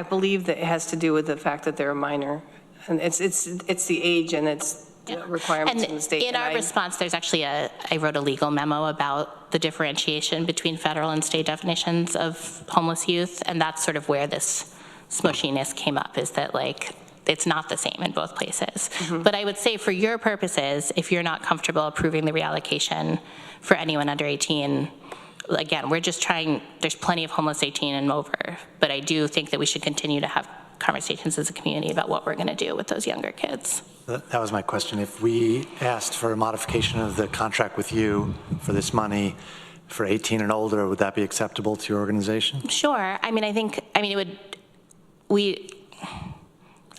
believe that it has to do with the fact that they're a minor. And it's the age and it's the requirements And from the state. in our response, there's actually I wrote a legal memo about the differentiation between federal and state definitions of homeless youth, and that's sort of where this smushiness came up, is that like, it's not the same in both places. But I would say for your purposes, if you're not comfortable approving the reallocation for anyone under 18, again, we're just trying, there's plenty of homeless 18 and over, but I do think that we should continue to have conversations as a community about what we're gonna do with those younger kids. That was my question. If we asked for a modification of the contract with you for this money for 18 and older, would that be acceptable to your organization? Sure.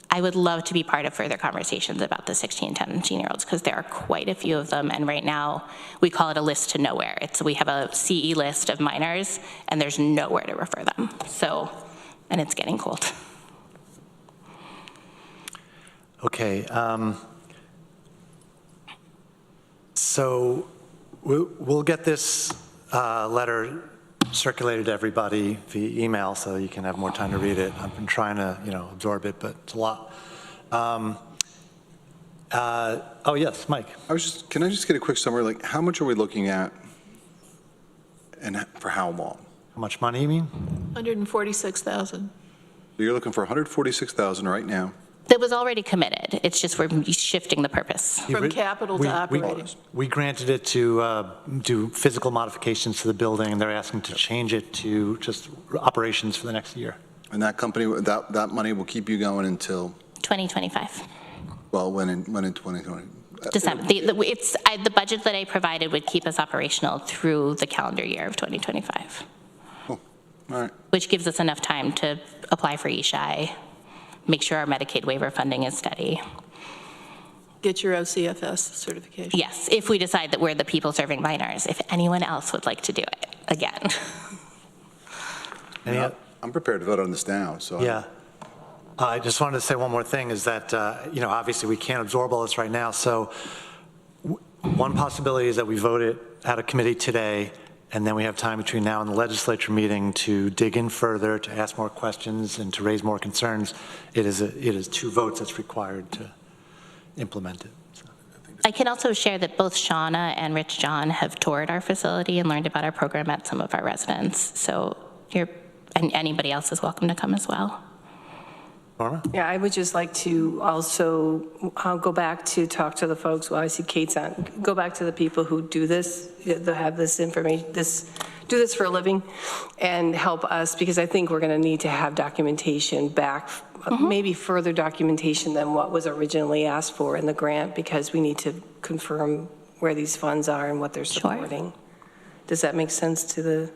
I would love to be part of further conversations about the 16, 17-year-olds, because there are quite a few of them, and right now we call it a list to nowhere. We have a CE list of minors, and there's nowhere to refer them. So, and it's getting cold. Okay. So we'll get this letter circulated to everybody via email so you can have more time to read it. I've been trying to, absorb it, but it's a lot. Oh, yes, Mike. Can I just get a quick summary? Like, how much are we looking at and for how long? How much money you mean? 146,000. So you're looking for 146,000 right now. That was already committed. It's just we're shifting the purpose. From capital to operating. We granted it to do physical modifications to the building, and they're asking to change it to just operations for the next year. And that company, that money will keep you going until? 2025. Well, when in 2020? December. The budget that I provided would keep us operational through the calendar year of 2025. Oh, all right. Which gives us enough time to apply for ESHI, make sure our Medicaid waiver funding is steady. Get your OCFS certification. Yes, if we decide that we're the people serving minors. If anyone else would like to do it, again. I'm prepared to vote on this now, so. Yeah. I just wanted to say one more thing is that, obviously we can't absorb all this right now. So one possibility is that we vote it out of committee today, and then we have time between now and the legislature meeting to dig in further, to ask more questions, and to raise more concerns. It is 2 votes that's required to implement it. So. I can also share that both Shauna and Rich John have toured our facility and learned about our program at some of our residents. So and anybody else is welcome to come as well. Norma? Yeah, I would just like to also go back to talk to the folks, well, I see Kate's on, go back to the people who do this, that have this information, do this for a living, and help us, because I think we're going to need to have documentation back, maybe further documentation than what was originally asked for in the grant, because we need to confirm where these funds are and what they're supporting. Sure. Does that make sense to the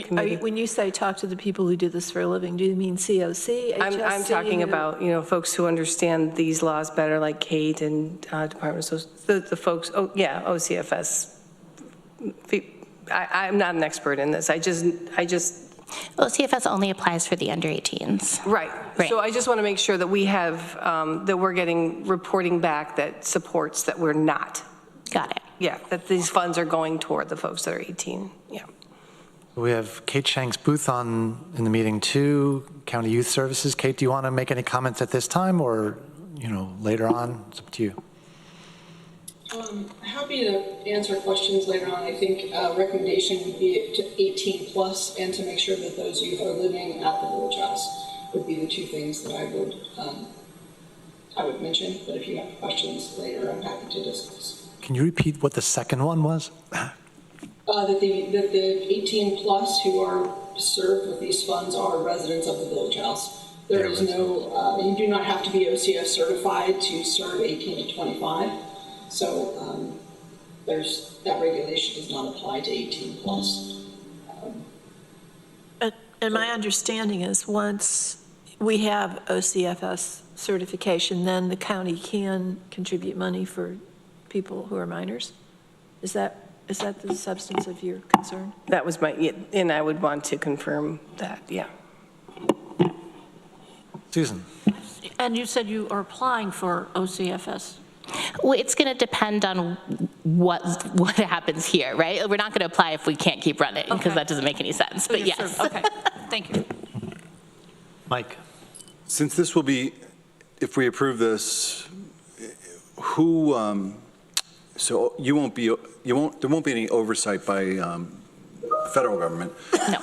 committee? When you say talk to the people who do this for a living, do you mean COC, HSC? I'm talking about, folks who understand these laws better, like Kate and Department of the folks, OCFS. I'm not an expert in this. I just. OCFS only applies for the under 18s. Right. So I just want to make sure that we have, that we're getting reporting back that supports that we're not. Got it. Yeah, that these funds are going toward the folks that are 18. Yeah. We have Kate Shank's booth in the meeting too, County Youth Services. Kate, do you want to make any comments at this time or, later on? It's up to you. Happy to answer questions later on. I think a recommendation would be to 18 plus and to make sure that those youth are living at the village house would be the 2 things that I would mention. But if you have questions later, I'm happy to discuss. Can you repeat what the second one was? That the 18 plus who are served with these funds are residents of the village house. There is no, you do not have to be OCF certified to serve 18 to 25. So that regulation does not apply to 18 plus. And my understanding is once we have OCFS certification, then the county can contribute money for people who are minors. Is that the substance of your concern? That was and I would want to confirm that, yeah. Susan? And you said you are applying for OCFS. Well, it's going to depend on what happens here, right? We're not going to apply if we can't keep running, because that doesn't make any sense, but yes. Okay, thank you. Mike? Since this will be, if we approve this, who, so there won't be any oversight by the federal government. No.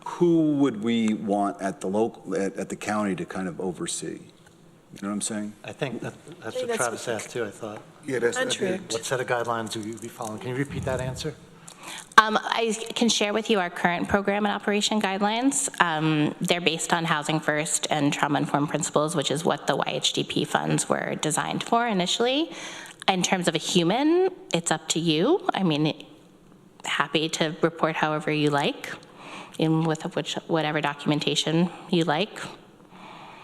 Who would we want at the local, at the county to kind of oversee? You know what I'm saying? I think that's what Travis asked too, I thought. Yeah, that's What set of guidelines will you be following? Can you repeat that answer? I can share with you our current program and operation guidelines. They're based on Housing First and trauma-informed principles, which is what the YHDP funds were designed for initially. In terms of a human, it's up to you. I mean, happy to report however you like, with whatever documentation you like.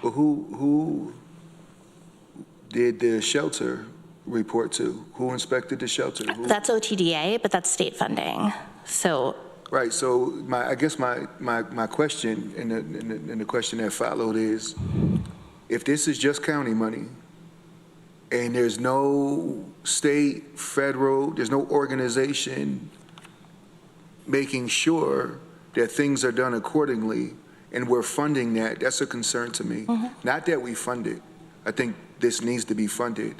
Well, who did the shelter report to? Who inspected the shelter? That's OTDA, but that's state funding. So. Right. So I guess my question and the question that followed is, if this is just county money, and there's no state, federal, there's no organization making sure that things are done accordingly, and we're funding that, that's a concern to me. Mm-hmm. Not that we fund it. I think this needs to be funded.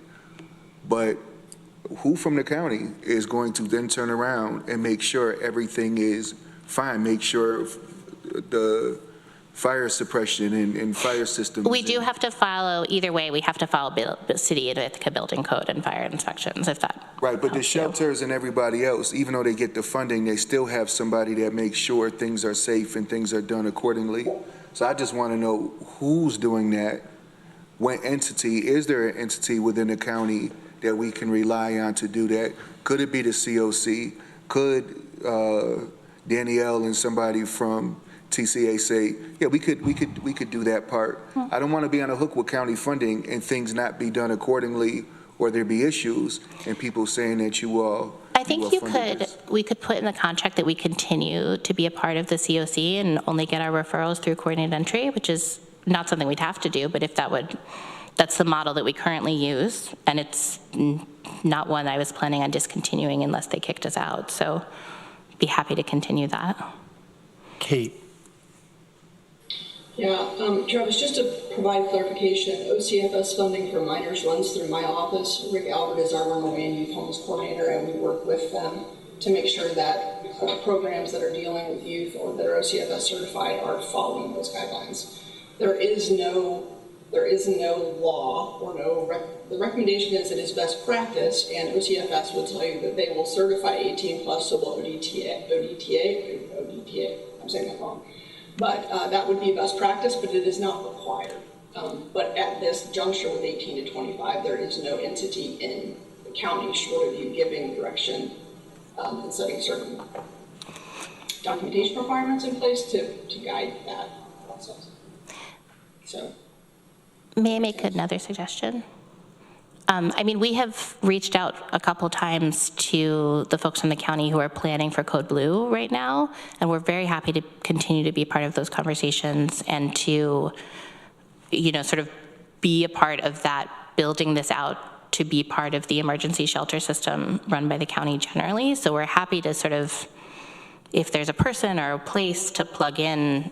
But who from the county is going to then turn around and make sure everything is fine, make sure the fire suppression and fire systems? We do have to follow, either way, we have to follow city and Ithaca building code and fire inspections, if that. Right, but the shelters and everybody else, even though they get the funding, they still have somebody that makes sure things are safe and things are done accordingly. So I just want to know who's doing that. What entity, is there an entity within the county that we can rely on to do that? Could it be the COC? Could Danielle and somebody from TCA say, yeah, we could do that part. I don't want to be on a hook with county funding and things not be done accordingly, or there be issues and people saying that you all. I think we could put in the contract that we continue to be a part of the COC and only get our referrals through coordinated entry, which is not something we'd have to do, but if that's the model that we currently use, and it's not one I was planning on discontinuing unless they kicked us out. So be happy to continue that. Kate. Yeah, Travis, just to provide clarification, OCFS funding for minors runs through my office. Rick Albert is our runaway and youth homeless coordinator, and we work with them to make sure that programs that are dealing with youth or that are OCFS certified are following those guidelines. There is no law or the recommendation is it is best practice, and OCFS will tell you that they will certify 18 plus, so will ODTA, I'm saying that wrong. But that would be best practice, but it is not required. But at this juncture with 18 to 25, there is no entity in the county short of you giving direction and setting certain documentation requirements in place to guide that process. So. May I make another suggestion? I mean, we have reached out a couple times to the folks in the county who are planning for Code Blue right now, and we're very happy to continue to be part of those conversations and to, sort of be a part of that, building this out to be part of the emergency shelter system run by the county generally. So we're happy to sort of, if there's a person or a place to plug in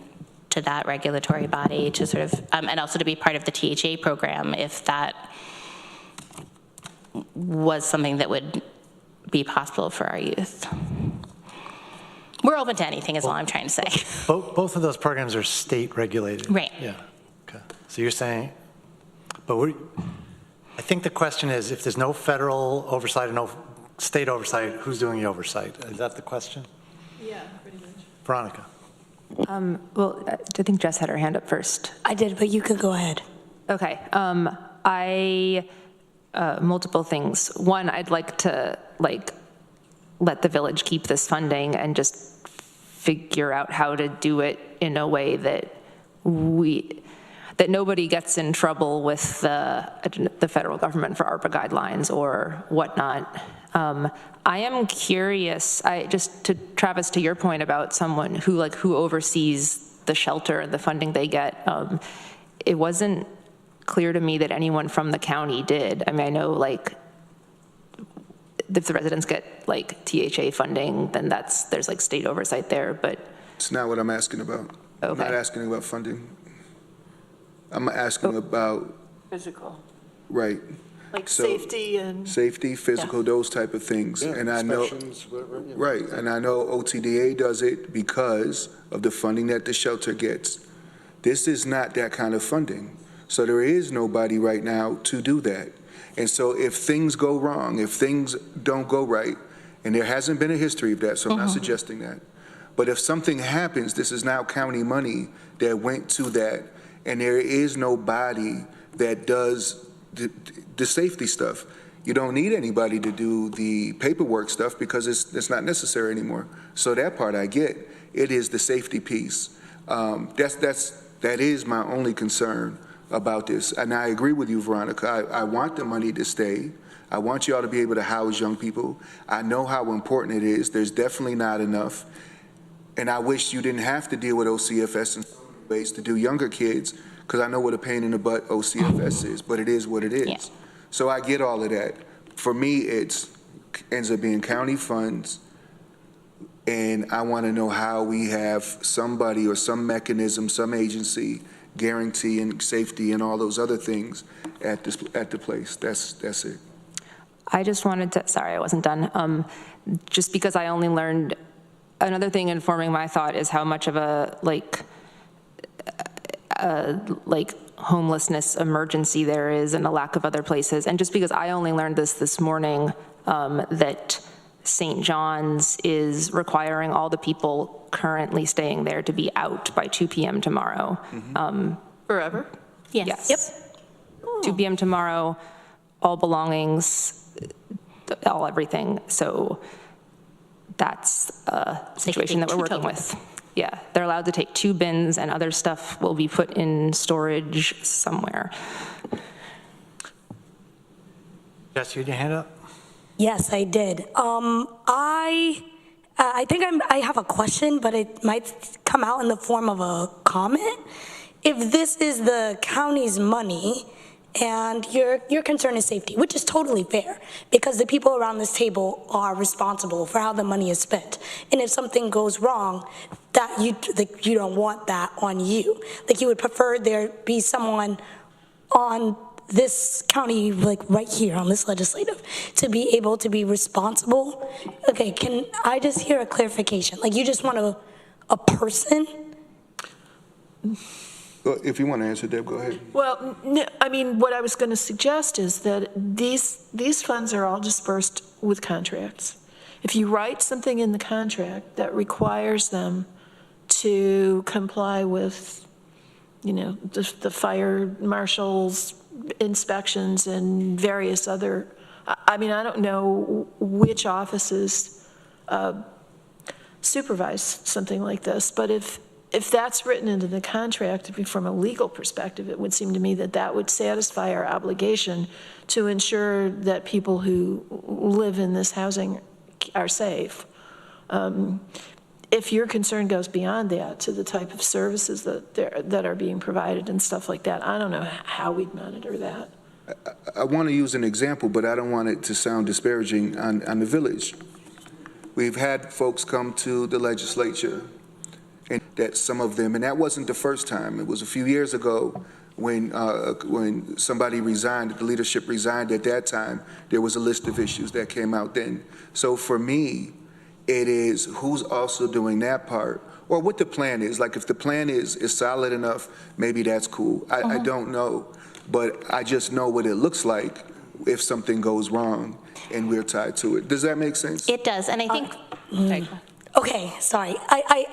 to that regulatory body to sort of, and also to be part of the THA program if that was something that would be possible for our youth. We're open to anything is all I'm trying to say. Both of those programs are state regulated. Right. Yeah, okay. So you're saying, but I think the question is, if there's no federal oversight and no state oversight, who's doing the oversight? Is that the question? Yeah, pretty much. Veronica. Well, I think Jess had her hand up first. I did, but you could go ahead. Okay. Multiple things. One, I'd like to let the village keep this funding and just figure out how to do it in a way that nobody gets in trouble with the federal government for ARPA guidelines or whatnot. I am curious, Travis, to your point about someone who oversees the shelter and the funding they get, it wasn't clear to me that anyone from the county did. I mean, I know like if the residents get like THA funding, then there's like state oversight there, but. It's not what I'm asking about. Okay. I'm not asking about funding. I'm asking about, Physical, right. like So, safety and. Safety, physical, those type of things. Yeah, And I know, inspections, whatever, yeah. right, and I know OTDA does it because of the funding that the shelter gets. This is not that kind of funding. So there is nobody right now to do that. And so if things go wrong, if things don't go right, and there hasn't been a history of that, so I'm not suggesting that. But if something happens, this is now county money that went to that, and there is nobody that does the safety stuff. You don't need anybody to do the paperwork stuff because it's not necessary anymore. So that part I get. It is the safety piece. That is my only concern about this. And I agree with you, Veronica. I want the money to stay. I want you all to be able to house young people. I know how important it is. There's definitely not enough. And I wish you didn't have to deal with OCFS in some ways to do younger kids, because I know what a pain in the butt OCFS is, but it is what it is. Yeah. So I get all of that. For me, it ends up being county funds, and I want to know how we have somebody or some mechanism, some agency guaranteeing safety and all those other things at the place. That's it. I just wanted to, sorry, I wasn't done. Just because I only learned, another thing informing my thought is how much of a homelessness emergency there is and a lack of other places. And just because I only learned this morning, that St. John's is requiring all the people currently staying there to be out by 2 p.m. tomorrow. Forever? Yes. Yep. 2 p.m. tomorrow, all belongings, all everything. So that's a situation that we're working with. Yeah, they're allowed to take 2 bins and other stuff will be put in storage somewhere. Jess, you had your hand up? Yes, I did. I think I have a question, but it might come out in the form of a comment. If this is the county's money and your concern is safety, which is totally fair, because the people around this table are responsible for how the money is spent. And if something goes wrong, that you don't want that on you. Like, you would prefer there be someone on this county, like right here on this legislative, to be able to be responsible. Okay, can I just hear a clarification? Like, you just want a person? If you want to answer, Deb, go ahead. Well, no, I mean, what I was going to suggest is that these funds are all dispersed with contracts. If you write something in the contract that requires them to comply with, the fire marshal's inspections and various other, I mean, I don't know which offices supervise something like this, but if that's written into the contract, from a legal perspective, it would seem to me that would satisfy our obligation to ensure that people who live in this housing are safe. If your concern goes beyond that to the type of services that are being provided and stuff like that, I don't know how we'd monitor that. I want to use an example, but I don't want it to sound disparaging on the village. We've had folks come to the legislature, and that some of them, and that wasn't the first time. It was a few years ago when somebody resigned, the leadership resigned at that time. There was a list of issues that came out then. So for me, it is who's also doing that part, or what the plan is. Like, if the plan is solid enough, maybe that's cool. I don't know, but I just know what it looks like if something goes wrong and we're tied to it. Does that make sense? It does, and I think, Okay, sorry.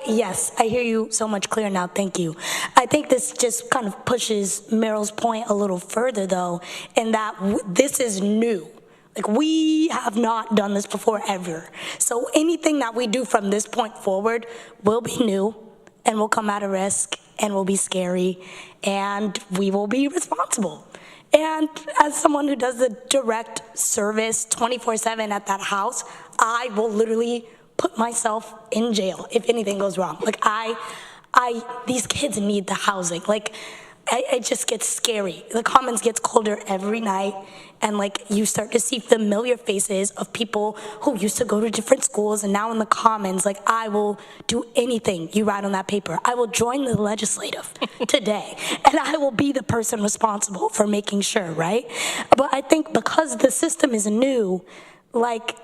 Yes, I hear you so much clearer now. Thank you. I think this just kind of pushes Meryl's point a little further, though, in that this is new. Like, we have not done this before, ever. So anything that we do from this point forward will be new and will come at a risk and will be scary, and we will be responsible. And as someone who does the direct service 24/7 at that house, I will literally put myself in jail if anything goes wrong. Like, these kids need the housing. Like, it just gets scary. The Commons gets colder every night, and like you start to see familiar faces of people who used to go to different schools, and now in the Commons, like I will do anything you write on that paper. I will join the legislative today, and I will be the person responsible for making sure, right? But I think because the system is new, like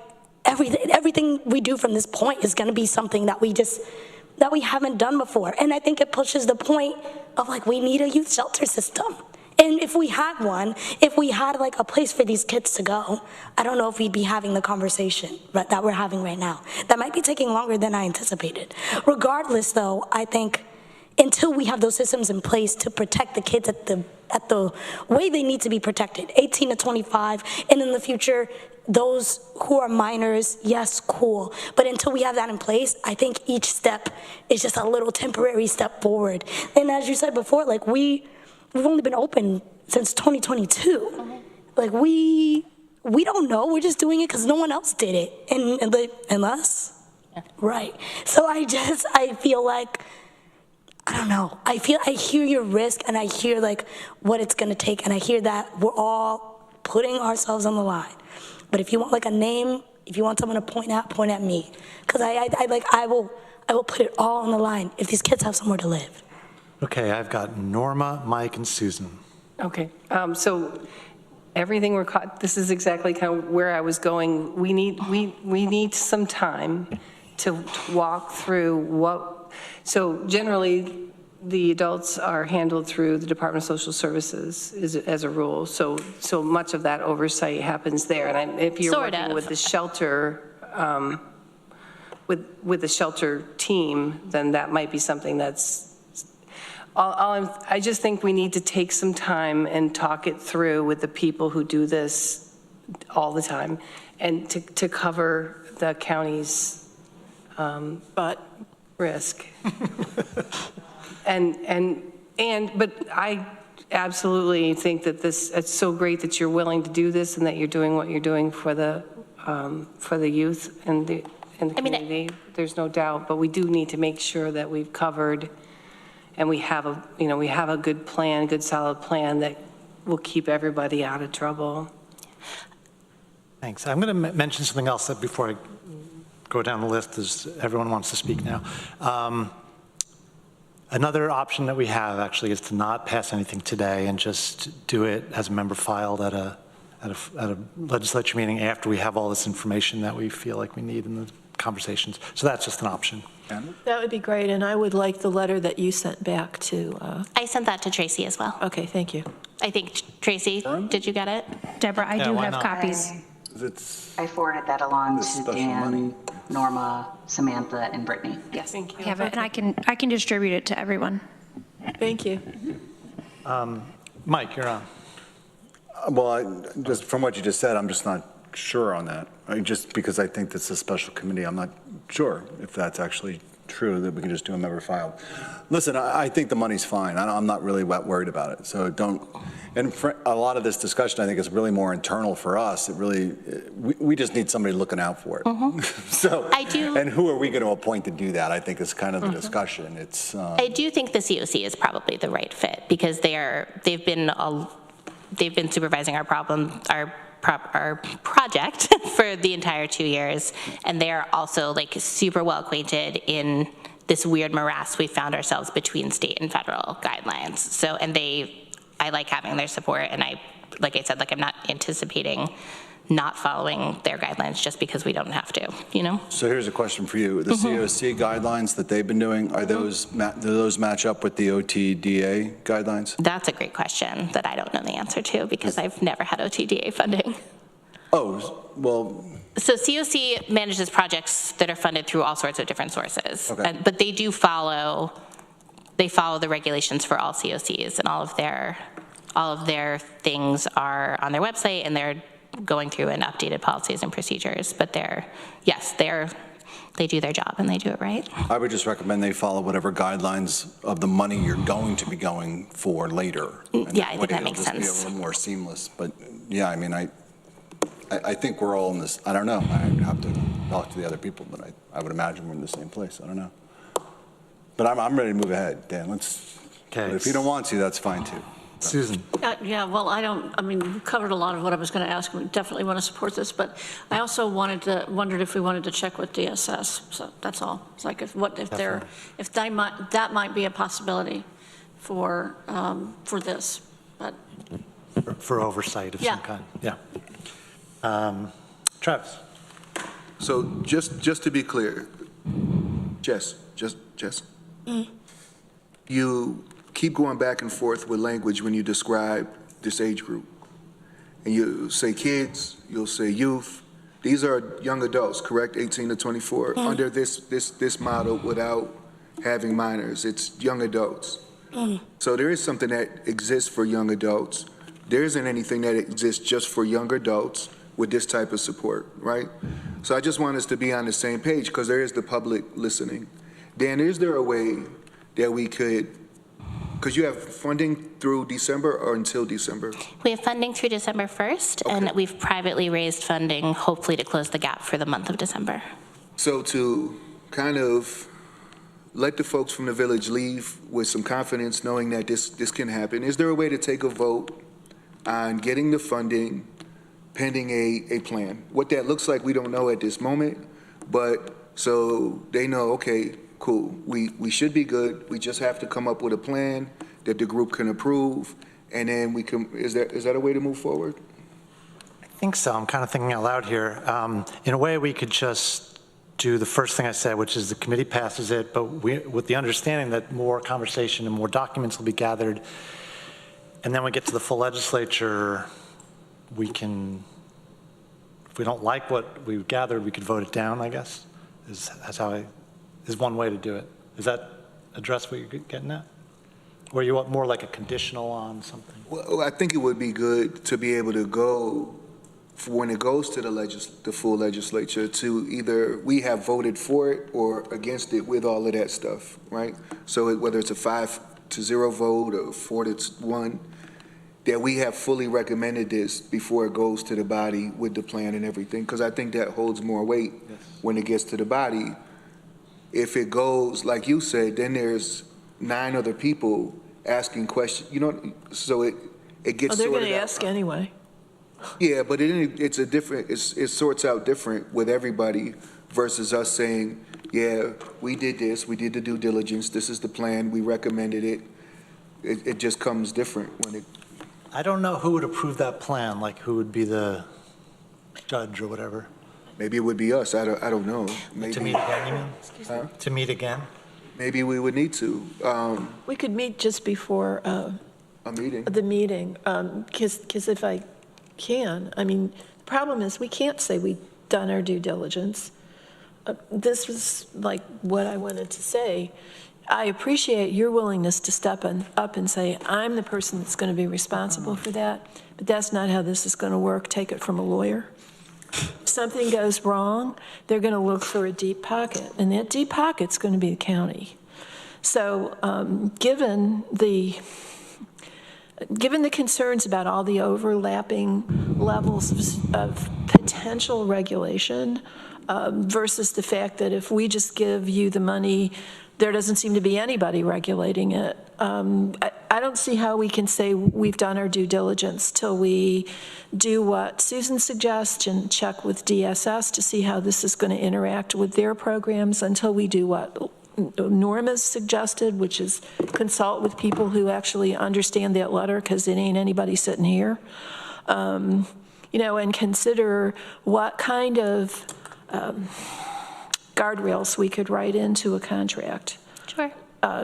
everything we do from this point is going to be something that we haven't done before. And I think it pushes the point of like, we need a youth shelter system. And if we had one, if we had like a place for these kids to go, I don't know if we'd be having the conversation that we're having right now. That might be taking longer than I anticipated. Regardless though, I think until we have those systems in place to protect the kids at the way they need to be protected, 18 to 25, and in the future, those who are minors, yes, cool. But until we have that in place, I think each step is just a little temporary step forward. And as you said before, like we've only been open since 2022. Like we don't know, we're just doing it because no one else did it, and us, right? So I feel like, I don't know. I hear your risk, and I hear like what it's gonna take, and I hear that we're all putting ourselves on the line. But if you want like a name, if you want someone to point at me, because I will put it all on the line if these kids have somewhere to live. Okay, I've got Norma, Mike, and Susan. Okay, so everything this is exactly kind of where I was going. We need some time to walk through so generally the adults are handled through the Department of Social Services as a rule. So much of that oversight happens there. And if you're working with the shelter, with the shelter team, then that might be something that's, I just think we need to take some time and talk it through with the people who do this all the time, and to cover the county's risk. But I absolutely think that it's so great that you're willing to do this and that you're doing what you're doing for the youth and the community. There's no doubt, but we do need to make sure that we've covered and we have a good plan, good solid plan that will keep everybody out of trouble. Thanks. I'm going to mention something else before I go down the list, as everyone wants to speak now. Another option that we have actually is to not pass anything today and just do it as a member filed at a legislature meeting after we have all this information that we feel like we need in the conversations. So that's just an option. That would be great, and I would like the letter that you sent back to. I sent that to Tracy as well. Okay, thank you. I think, Tracy, did you get it? Deborah, I do have copies. I forwarded that along to Dan, Norma, Samantha, and Brittany. Yes, I have it, and I can distribute it to everyone. Thank you. Mike, you're on. Well, just from what you just said, I'm just not sure on that. Just because I think that's a special committee, I'm not sure if that's actually true, that we can just do a member filed. Listen, I think the money's fine. I'm not really worried about it. So and for a lot of this discussion, I think is really more internal for us. It really, we just need somebody looking out for it. So, and who are we going to appoint to do that? I think is kind of the discussion. It's. I do think the COC is probably the right fit because they've been supervising our project for the entire 2 years, and they're also like super well acquainted in this weird morass we found ourselves between state and federal guidelines. So, and I like having their support, and like I said, like I'm not anticipating not following their guidelines just because we don't have to, you know? So here's a question for you. The COC guidelines that they've been doing, do those match up with the OTDA guidelines? That's a great question that I don't know the answer to because I've never had OTDA funding. Oh, well. So COC manages projects that are funded through all sorts of different sources, but they do follow the regulations for all COCs, and all of their things are on their website, and they're going through and updated policies and procedures. But they do their job and they do it right. I would just recommend they follow whatever guidelines of the money you're going to be going for later. Yeah, I think that makes sense. It'll just be a little more seamless. But yeah, I mean, I think we're all in this. I don't know. I have to talk to the other people, but I would imagine we're in the same place. I don't know. But I'm ready to move ahead, Dan. Let's Okay. But if you don't want to, that's fine too. Susan? Yeah, well, we've covered a lot of what I was going to ask. We definitely want to support this, but I also wondered if we wanted to check with DSS. So that's all. It's like if that might be a possibility for this, but. For oversight of some kind. Yeah. Travis? So just to be clear, Jess, you keep going back and forth with language when you describe this age group. And you say kids, you'll say youth. These are young adults, correct? 18 to 24. Under this model, without having minors, it's young adults. So there is something that exists for young adults. There isn't anything that exists just for young adults with this type of support, right? So I just want us to be on the same page because there is the public listening. Dan, is there a way that we could, because you have funding through December or until December? We have funding through December 1st, Okay. and we've privately raised funding, hopefully to close the gap for the month of December. So to kind of let the folks from the village leave with some confidence, knowing that this can happen, is there a way to take a vote on getting the funding pending a plan? What that looks like, we don't know at this moment, but so they know, okay, cool, we should be good. We just have to come up with a plan that the group can approve, and then we can, is that a way to move forward? I think so. I'm kind of thinking out loud here. In a way, we could just do the first thing I said, which is the committee passes it, but with the understanding that more conversation and more documents will be gathered, and then we get to the full legislature, we can, if we don't like what we've gathered, we could vote it down, I guess, is one way to do it. Does that address what you're getting at? Or you want more like a conditional on something? Well, I think it would be good to be able to go, when it goes to the full legislature, to either we have voted for it or against it with all of that stuff, right? So whether it's a 5-0 vote or 4-1, that we have fully recommended this before it goes to the body with the plan and everything, because I think that holds more weight when it gets to the body. If it goes, like you said, then there's 9 other people asking questions, so it gets sorted out. They're going to ask anyway. Yeah, but it's a different, it sorts out different with everybody versus us saying, yeah, we did this, we did the due diligence, this is the plan, we recommended it. It just comes different when it. I don't know who would approve that plan, like who would be the judge or whatever. Maybe it would be us, I don't know. Maybe. To meet again, you mean? Huh? To meet again? Maybe we would need to. We could meet just before a meeting. the meeting, because if I can, the problem is we can't say we've done our due diligence. This was like what I wanted to say. I appreciate your willingness to step up and say, I'm the person that's going to be responsible for that, but that's not how this is going to work. Take it from a lawyer. If something goes wrong, they're going to look for a deep pocket, and that deep pocket's going to be the county. So given the concerns about all the overlapping levels of potential regulation versus the fact that if we just give you the money, there doesn't seem to be anybody regulating it. I don't see how we can say we've done our due diligence till we do what Susan suggests and check with DSS to see how this is going to interact with their programs, until we do what Norma's suggested, which is consult with people who actually understand that letter, because it ain't anybody sitting here, and consider what kind of guardrails we could write into a contract. Sure.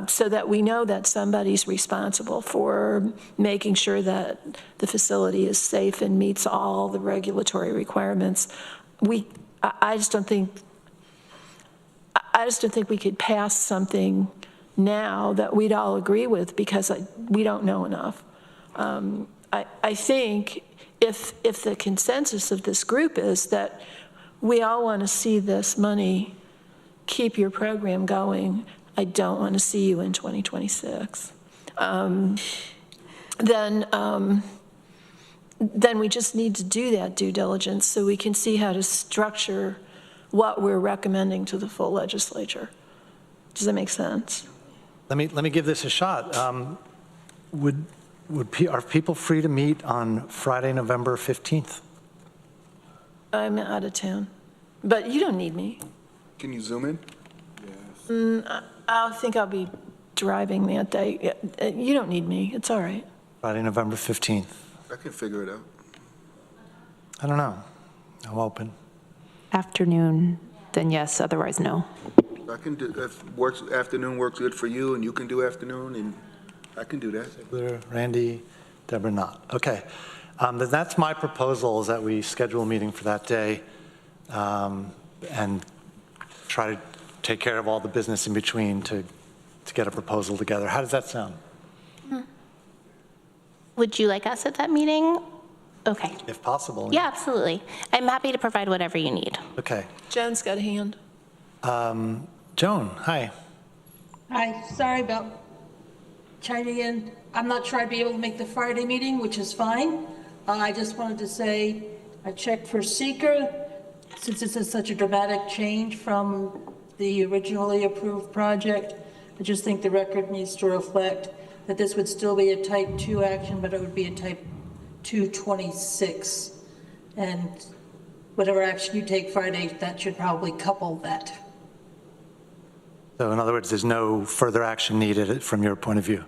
So that we know that somebody's responsible for making sure that the facility is safe and meets all the regulatory requirements. I just don't think we could pass something now that we'd all agree with, because we don't know enough. I think if the consensus of this group is that we all want to see this money keep your program going, I don't want to see you in 2026, then we just need to do that due diligence so we can see how to structure what we're recommending to the full legislature. Does that make sense? Let me give this a shot. Are people free to meet on Friday, November 15th? I'm out of town, but you don't need me. Can you zoom in? I think I'll be driving that day. You don't need me. It's all right. Friday, November 15th. I can figure it out. I don't know. I'm open. Afternoon, then yes, otherwise no. I can do, if afternoon works good for you and you can do afternoon, and I can do that. Randy, Deborah, not. Okay. Then that's my proposal, is that we schedule a meeting for that day and try to take care of all the business in between to get a proposal together. How does that sound? Would you like us at that meeting? Okay. If possible. Yeah, absolutely. I'm happy to provide whatever you need. Okay. Joan's got a hand. Joan, hi. Hi, sorry about chiming in. I'm not sure I'd be able to make the Friday meeting, which is fine. I just wanted to say I checked for seeker, since this is such a dramatic change from the originally approved project. I just think the record needs to reflect that this would still be a type 2 action, but it would be a type 226. And whatever action you take Friday, that should probably couple that. So in other words, there's no further action needed from your point of view?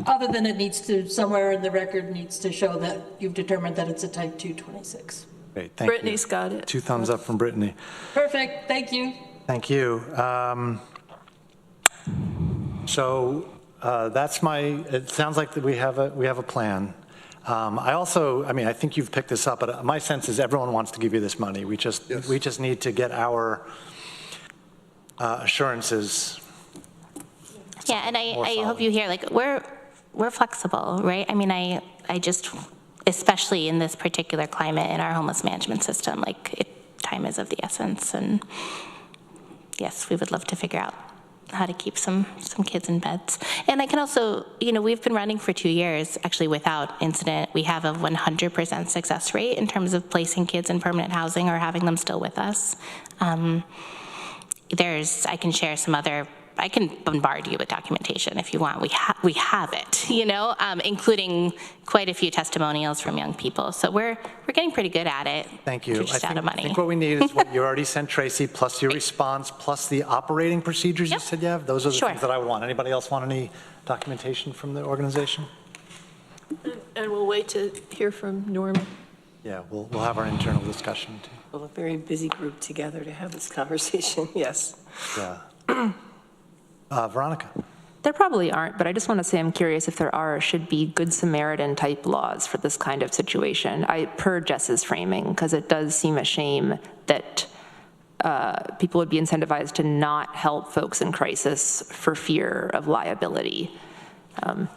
Other than it needs to, somewhere in the record needs to show that you've determined that it's a type 226. Great, thank you. Brittany's got it. 2 thumbs up from Brittany. Perfect, thank you. Thank you. So that's it sounds like that we have a plan. I think you've picked this up, but my sense is everyone wants to give you this money. We just need to get our assurances. Yeah, and I hope you hear, like, we're flexible, right? I mean, I just, especially in this particular climate in our homeless management system, like, time is of the essence, and yes, we would love to figure out how to keep some kids in beds. And I can also, we've been running for 2 years, actually, without incident. We have a 100% success rate in terms of placing kids in permanent housing or having them still with us. I can share I can bombard you with documentation if you want. We have it, including quite a few testimonials from young people. So we're getting pretty good at it. Thank you. We're just out of money. I think what we need is what you already sent Tracy, plus your response, plus the operating procedures you said you have. Those are the things that I would want. Anybody else want any documentation from the organization? And we'll wait to hear from Norma. Yeah, we'll have our internal discussion too. Well, a very busy group together to have this conversation, yes. Yeah. Veronica. There probably aren't, but I just want to say I'm curious if there should be Good Samaritan type laws for this kind of situation. Per Jess's framing, because it does seem a shame that people would be incentivized to not help folks in crisis for fear of liability.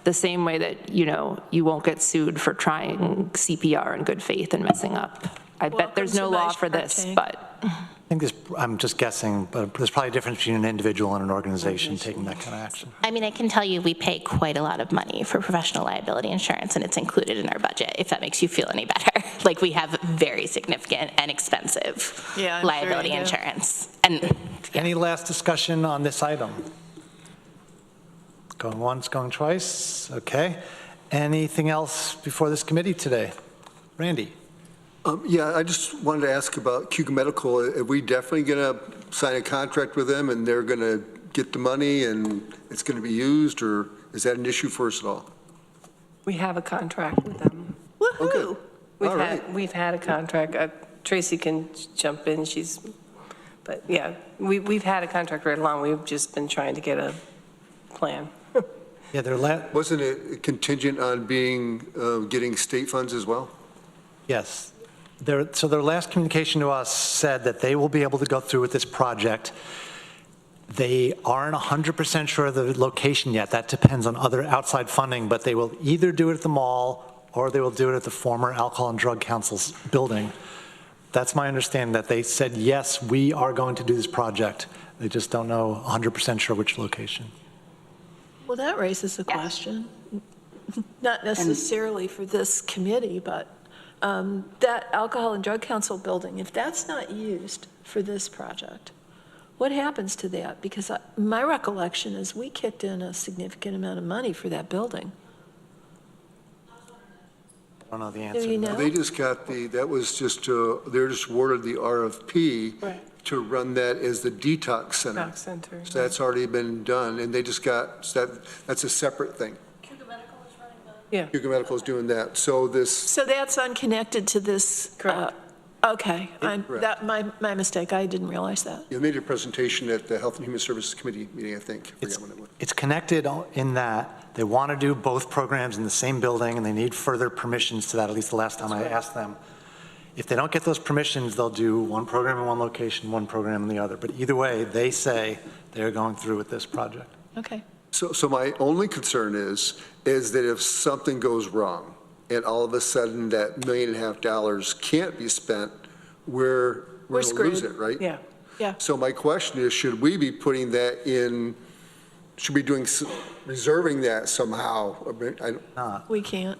The same way that, you won't get sued for trying CPR in good faith and messing up. I bet there's no law for this, but. I think I'm just guessing, but there's probably a difference between an individual and an organization taking that kind of action. I mean, I can tell you we pay quite a lot of money for professional liability insurance, and it's included in our budget, if that makes you feel any better. Like, we have very significant and expensive liability insurance. And Any last discussion on this item? Going once, going twice? Okay. Anything else before this committee today? Randy? I just wanted to ask about Cuba Medical. Are we definitely going to sign a contract with them and they're going to get the money and it's going to be used, or is that an issue for us at all? We have a contract with them. Woohoo! Okay. We've had a contract. Tracy can jump in. But yeah, we've had a contract right along. We've just been trying to get a plan. Yeah, wasn't it contingent on getting state funds as well? Yes. So their last communication to us said that they will be able to go through with this project. They aren't 100% sure of the location yet. That depends on other outside funding, but they will either do it at the mall or they will do it at the former Alcohol and Drug Council's building. That's my understanding, that they said, yes, we are going to do this project. They just don't know 100% sure which location. Well, that raises a question, not necessarily for this committee, but that Alcohol and Drug Council building, if that's not used for this project, what happens to that? Because my recollection is we kicked in a significant amount of money for that building. I don't know the Do answer. you know? They just got they're just awarded the RFP to run that as the detox center. Detox center. So that's already been done, and they just that's a separate thing. Yeah. Hugo Medical is doing that. So So that's unconnected to this? Correct. Okay, my mistake, I didn't realize that. you made a presentation at the Health and Human Services Committee meeting, I think. I forget when it was. It's connected in that they want to do both programs in the same building, and they need further permissions to that, at least the last time I asked them. If they don't get those permissions, they'll do one program in one location, one program in the other. But either way, they say they're going through with this project. Okay. So my only concern is that if something goes wrong, and all of a sudden that $1.5 million can't be spent, we're going to lose it, right? Yeah. Yeah. So my question is, should we be putting that in, should we be reserving that somehow? We can't.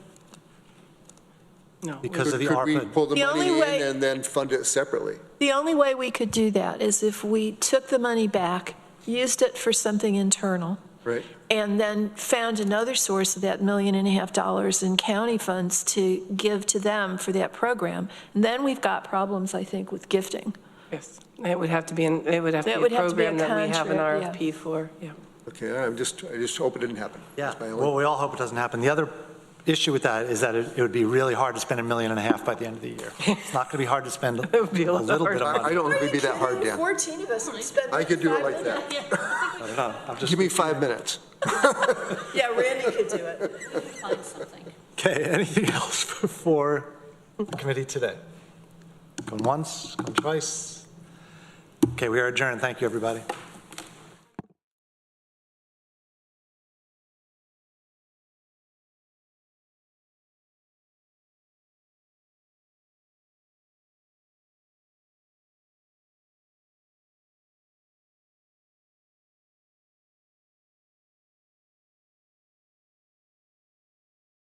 No. Because of the Could we ARPA. pull the The money only way- in and then fund it separately? The only way we could do that is if we took the money back, used it for something internal, Right. and then found another source of that $1.5 million in county funds to give to them for that program. And then we've got problems, I think, with gifting. Yes. It would have to be it would have to That be would a have to be a program that we have an contract, RFP for, yeah. Okay, I just hope it didn't happen. Yeah, That's my only- well, we all hope it doesn't happen. The other issue with that is that it would be really hard to spend $1.5 million by the end of the year. It's not going to be hard to spend a would be a lot little bit of I money. don't think it'd be that hard, Dan. 14 of us would spend I could do it 5 like minutes. that. I don't know. I'm just. Give me 5 minutes. Yeah, Randy could do it. Find something. Okay, anything else before the committee today? Going once, going twice? Okay, we are adjourned. Thank you, everybody.